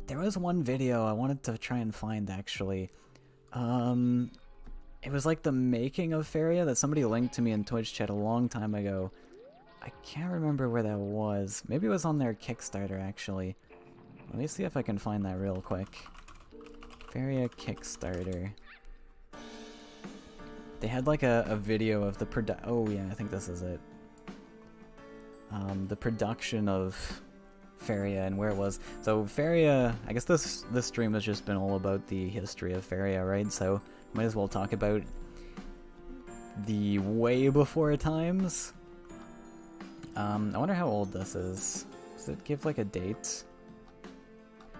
There was one video I wanted to try and find, actually. It was like the making of Faeria that somebody linked to me in Twitch chat a long time ago. I can't remember where that was. Maybe it was on their Kickstarter, actually. Let me see if I can find that real quick. Faeria Kickstarter. They had like a video of the oh yeah, I think this is it. The production of Faeria and where it was. So Faeria, I guess this stream has just been all about the history of Faeria, right? So might as well talk about the way before times. I wonder how old this is. Does it give like a date?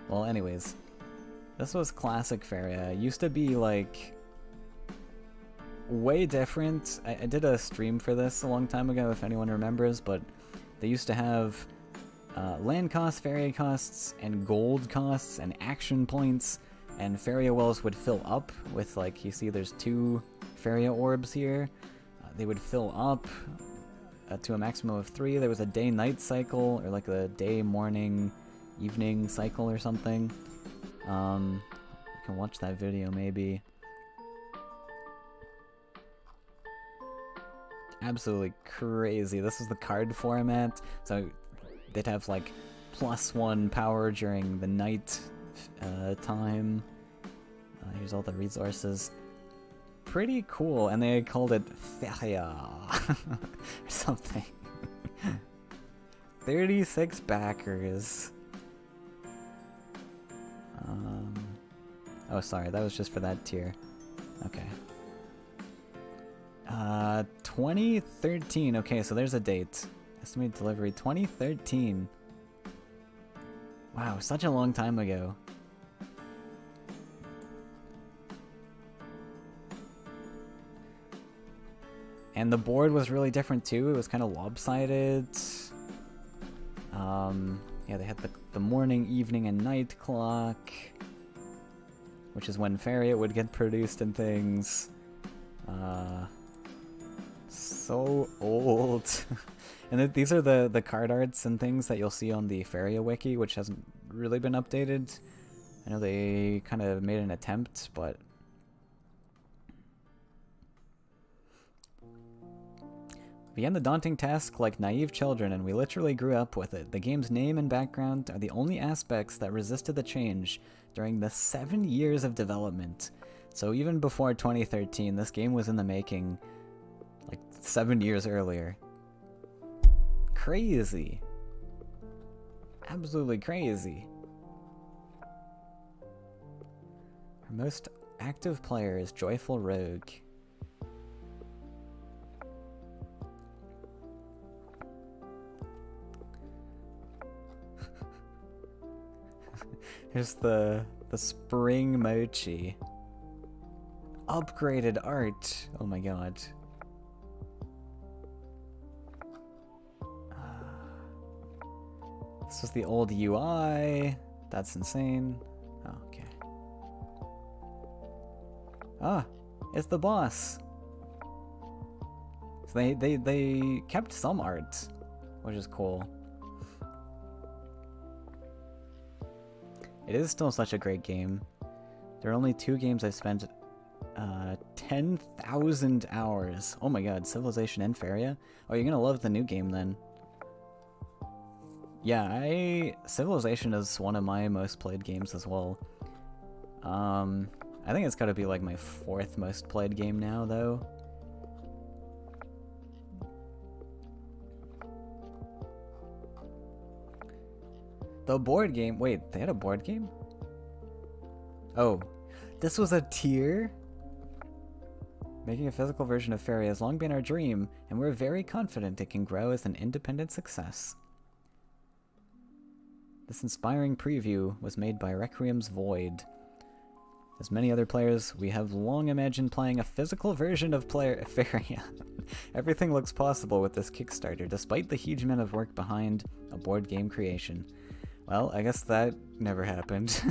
Well, anyways, this was classic Faeria. It used to be like way different. I did a stream for this a long time ago, if anyone remembers, but they used to have land costs, Faeria costs, and gold costs, and action points, and Faeria wells would fill up with, like, you see there's 2 Faeria orbs here. They would fill up to a maximum of 3. There was a day-night cycle, or like a day-morning-evening cycle or something. You can watch that video, maybe. Absolutely crazy. This is the card format, so they'd have like +1 power during the night time. Here's all the resources. Pretty cool, and they called it Faeria or something. 36 backers. Oh, sorry, that was just for that tier. Okay. 2013. Okay, so there's a date. Estimated delivery 2013. Wow, such a long time ago. And the board was really different too. It was kind of lopsided. Yeah, they had the morning, evening, and night clock, which is when Faeria would get produced and things. So old. And these are the card arts and things that you'll see on the Faeria wiki, which hasn't really been updated. I know they kind of made an attempt, but Began the daunting task like naive children, and we literally grew up with it. The game's name and background are the only aspects that resisted the change during the 7 years of development. So even before 2013, this game was in the making like 7 years earlier. Crazy. Absolutely crazy. Our most active player is Joyful Rogue. Here's the spring mochi. Upgraded art. Oh my god. This was the old UI. That's insane. Oh, okay. Ah, it's the boss. So they kept some art, which is cool. It is still such a great game. There are only 2 games I've spent 10,000 hours. Oh my god, Civilization and Faeria? Oh, you're gonna love the new game then. Yeah, Civilization is one of my most played games as well. I think it's gotta be like my 4th most played game now, though. The board game. Wait, they had a board game? Oh, this was a tier? Making a physical version of Faeria has long been our dream, and we're very confident it can grow as an independent success. This inspiring preview was made by Requiem's Void. As many other players, we have long imagined playing a physical version of Faeria. Everything looks possible with this Kickstarter, despite the huge amount of work behind a board game creation. Well, I guess that never happened.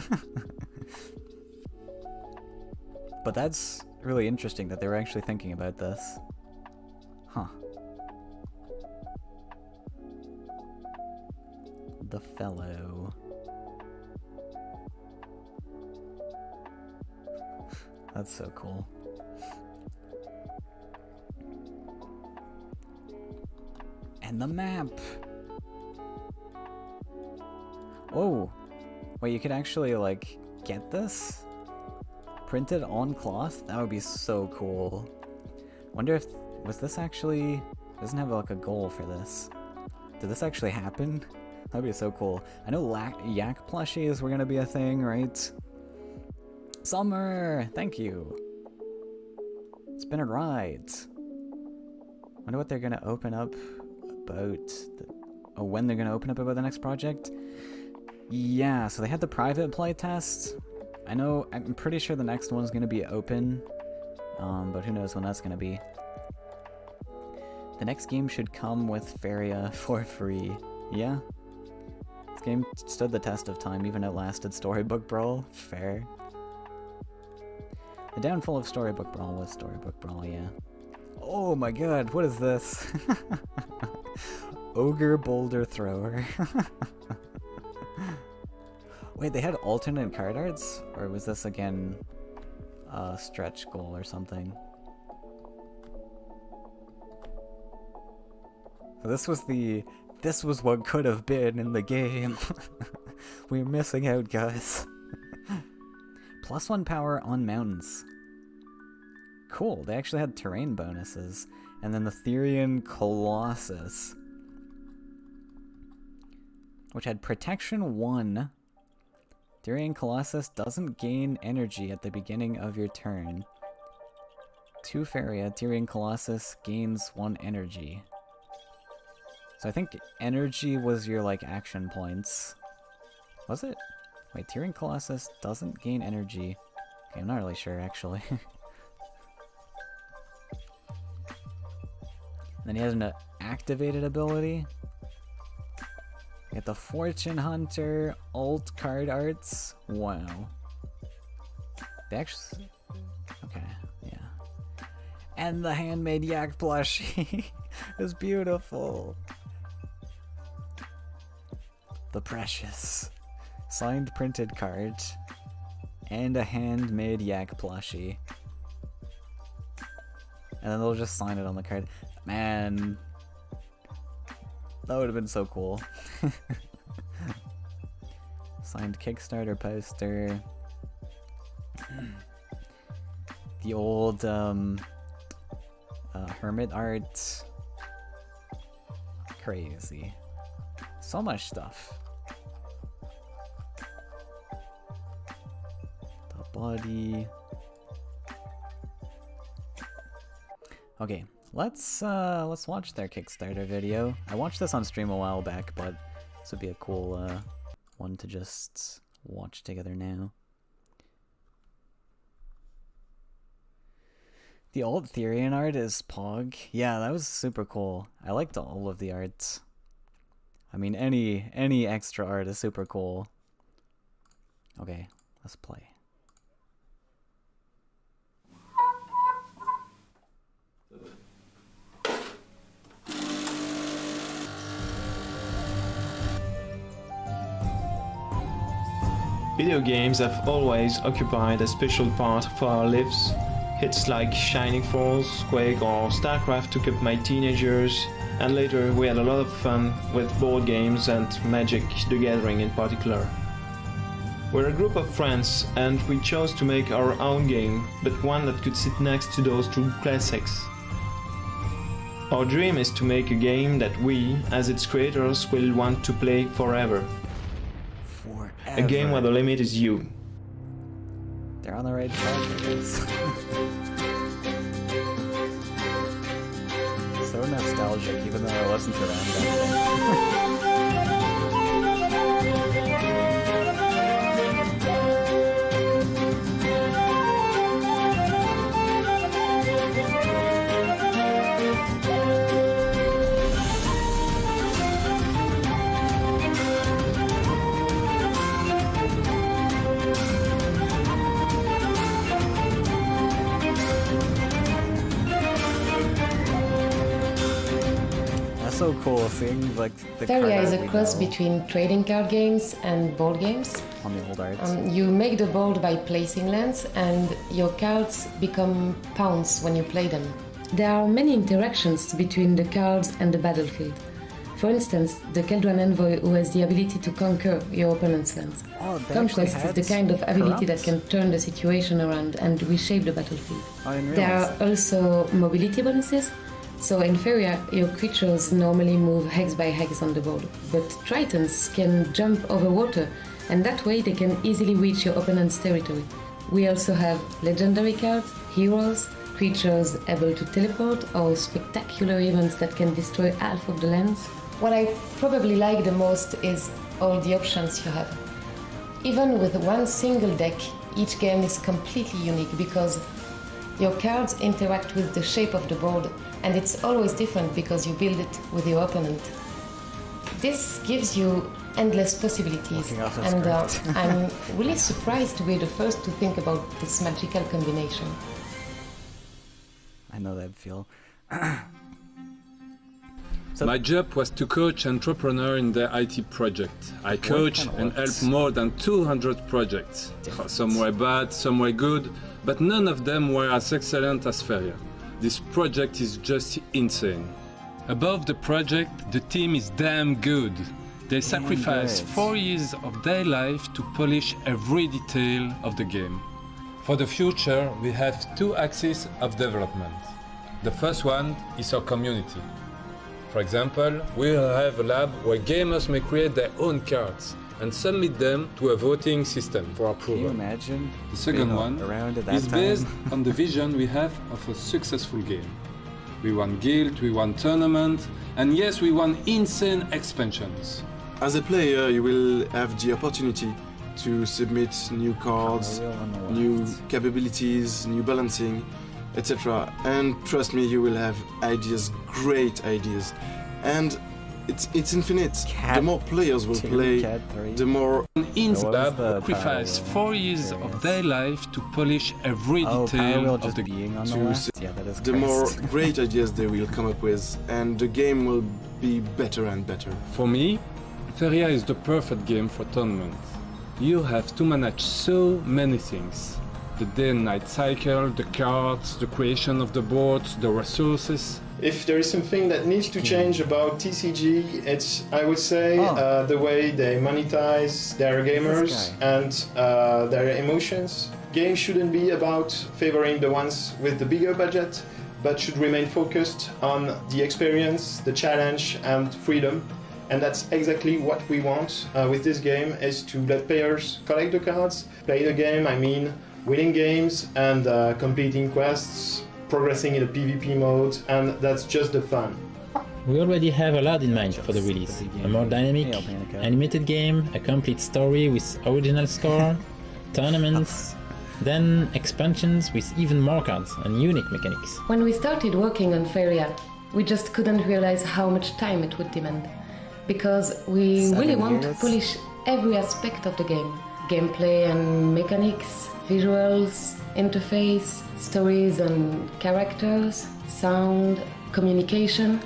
But that's really interesting that they were actually thinking about this. Huh. The Fellow. That's so cool. And the map! Whoa! Wait, you could actually, like, get this? Printed on cloth? That would be so cool. Wonder if... was this actually... It doesn't have, like, a goal for this. Did this actually happen? That'd be so cool. I know yak plushies were gonna be a thing, right? Summer! Thank you! It's been a ride. Wonder what they're gonna open up about... when they're gonna open up about the next project? Yeah, so they had the private playtest. I'm pretty sure the next one's gonna be open. But who knows when that's gonna be. The next game should come with Faeria for free. Yeah? This game stood the test of time, even outlasted Storybook Brawl. Fair. The downfall of Storybook Brawl was Storybook Brawl, yeah. Oh my god, what is this? Ogre Boulder Thrower. Wait, they had alternate card arts? Or was this again a stretch goal or something? So this was what could have been in the game. We're missing out, guys. +1 power on mountains. Cool, they actually had terrain bonuses. And then the Therian Colossus, which had protection 1. Therian Colossus doesn't gain energy at the beginning of your turn. 2 Faeria, Therian Colossus gains 1 energy. So I think energy was your, like, action points. Was it? Wait, Therian Colossus doesn't gain energy. Okay, I'm not really sure, actually. Then he has an activated ability. Get the Fortune Hunter alt card arts. Wow. They actually... okay, yeah. And the handmade yak plushie is beautiful. The Precious. Signed printed card. And a handmade yak plushie. And then they'll just sign it on the card. Man, That would have been so cool. Signed Kickstarter poster. The old hermit art. Crazy. So much stuff. The body. Okay, let's watch their Kickstarter video. I watched this on stream a while back, but this would be a cool one to just watch together now. The old Therian art is Pog. Yeah, that was super cool. I liked all of the art. I mean, any extra art is super cool. Okay, let's play. Video games have always occupied a special part of our lives. Hits like Shining Force, Quake or StarCraft took up my teenagers, and later we had a lot of fun with board games and Magic the Gathering in particular. We're a group of friends and we chose to make our own game, but one that could sit next to those true classics. Our dream is to make a game that we, as its creators, will want to play forever. A game where the limit is you. They're on the right track, I guess. So nostalgic, even though I wasn't around back then. So cool seeing like the Faeria is a cross between trading card games and board games. On the old arts. You make the board by placing lands and your cards become pawns when you play them. There are many interactions between the cards and the battlefield. For instance, the Keldran Envoy who has the ability to conquer your opponent's lands. Oh, Conquest is the kind of ability that can turn the situation around and reshape the battlefield. There are also mobility bonuses. So in Faeria, your creatures normally move hex by hex on the board, but Tritons can jump over water, and that way they can easily reach your opponent's territory. We also have legendary cards, heroes, creatures able to teleport, or spectacular events that can destroy half of the lands. What I probably like the most is all the options you have. Even with one single deck, each game is completely unique because your cards interact with the shape of the board, and it's always different because you build it with your opponent. This gives you endless possibilities, and I'm really surprised to be the first to think about this magical combination. I know that feel. My job was to coach entrepreneurs in their IT project. I coach and help more than 200 projects. Some were bad, some were good, but none of them were as excellent as Faeria. This project is just insane. Above the project, the team is damn good. They sacrifice 4 years of their life to polish every detail of the game. For the future, we have 2 axes of development. The first one is our community. For example, we'll have a lab where gamers may create their own cards and submit them to a voting system for approval. Can you imagine? The second one is based on the vision we have of a successful game. We want guild, we want tournament, and yes, we want insane expansions. As a player, you will have the opportunity to submit new cards, new capabilities, new balancing, etc. And trust me, you will have ideas, great ideas. And it's infinite. The more players will play, the more... Lab sacrifice 4 years of their life to polish every detail of the game. The more great ideas they will come up with, and the game will be better and better. For me, Faeria is the perfect game for tournament. You have to manage so many things. The day and night cycle, the cards, the creation of the boats, the resources. If there is something that needs to change about TCG, it's, I would say, the way they monetize their gamers and their emotions. Games shouldn't be about favoring the ones with the bigger budget, but should remain focused on the experience, the challenge, and freedom. And that's exactly what we want with this game, is to let players collect the cards, play the game, I mean winning games and completing quests, progressing in a PvP mode, and that's just the fun. We already have a lot in mind for the release. A more dynamic, animated game, a complete story with original score, tournaments, then expansions with even more cards and unique mechanics. When we started working on Faeria, we just couldn't realize how much time it would demand, because we really want to polish every aspect of the game. Gameplay and mechanics, visuals, interface, stories and characters, sound, communication.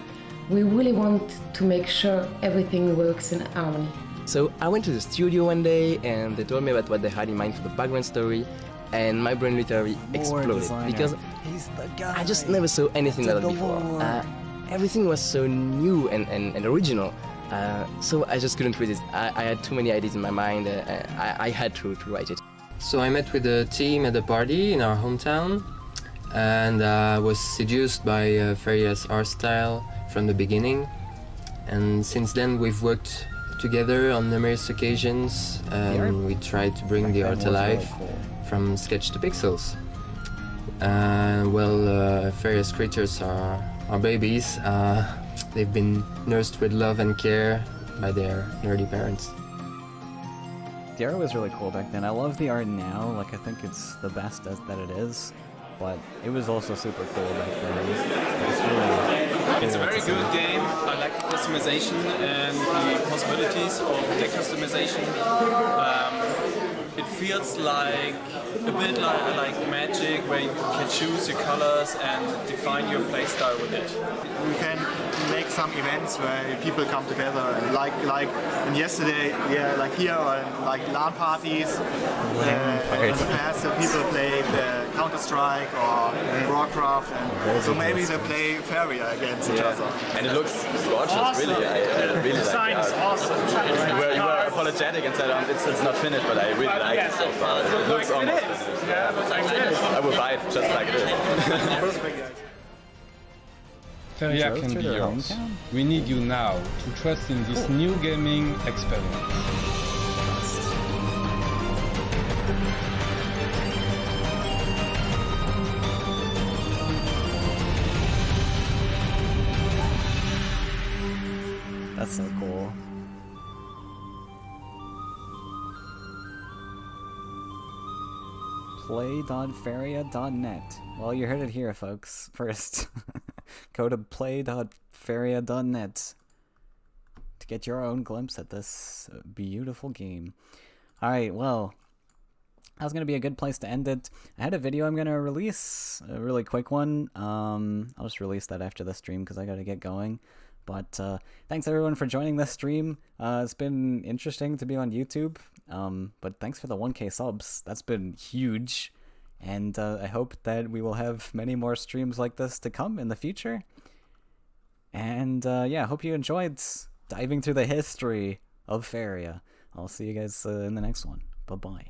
We really want to make sure everything works in harmony. So I went to the studio one day and they told me about what they had in mind for the background story, and my brain literally exploded because I just never saw anything like that before. Everything was so new and original. So I just couldn't resist. I had too many ideas in my mind. I had to write it. So I met with the team at a party in our hometown, and was seduced by Faeria's art style from the beginning. And since then we've worked together on numerous occasions, and we tried to bring the art alive from sketch to pixels. Faeria's creatures are babies. They've been nursed with love and care by their nerdy parents. The art was really cool back then. I love the art now. Like, I think it's the best that it is. But it was also super cool back then. It's a very good game. I like the customization and the possibilities of the customization. It feels like a bit like Magic, where you can choose your colors and define your playstyle with it. We can make some events where people come together, and like yesterday, yeah, like here, or like LAN parties. In the past, people played Counter-Strike or Warcraft, and so maybe they play Faeria against each other. And it looks gorgeous, awesome. Really. I really the design like is awesome. You were apologetic and said it's not finished, but I really like it so far. It looks almost finished. Yeah, it looks like it is. I will buy it just like it is. Faeria can be yours. We need you now to trust in this new gaming experience. That's so cool. Play.faeria.net. Well, you heard it here, folks. First, go to play.faeria.net to get your own glimpse at this beautiful game. Alright, well, that was going to be a good place to end it. I had a video I'm going to release, a really quick one. I'll just release that after the stream because I got to get going. But thanks everyone for joining this stream. It's been interesting to be on YouTube. But thanks for the 1K subs. That's been huge. And I hope that we will have many more streams like this to come in the future. And yeah, I hope you enjoyed diving through the history of Faeria. I'll see you guys in the next one. Bye-bye.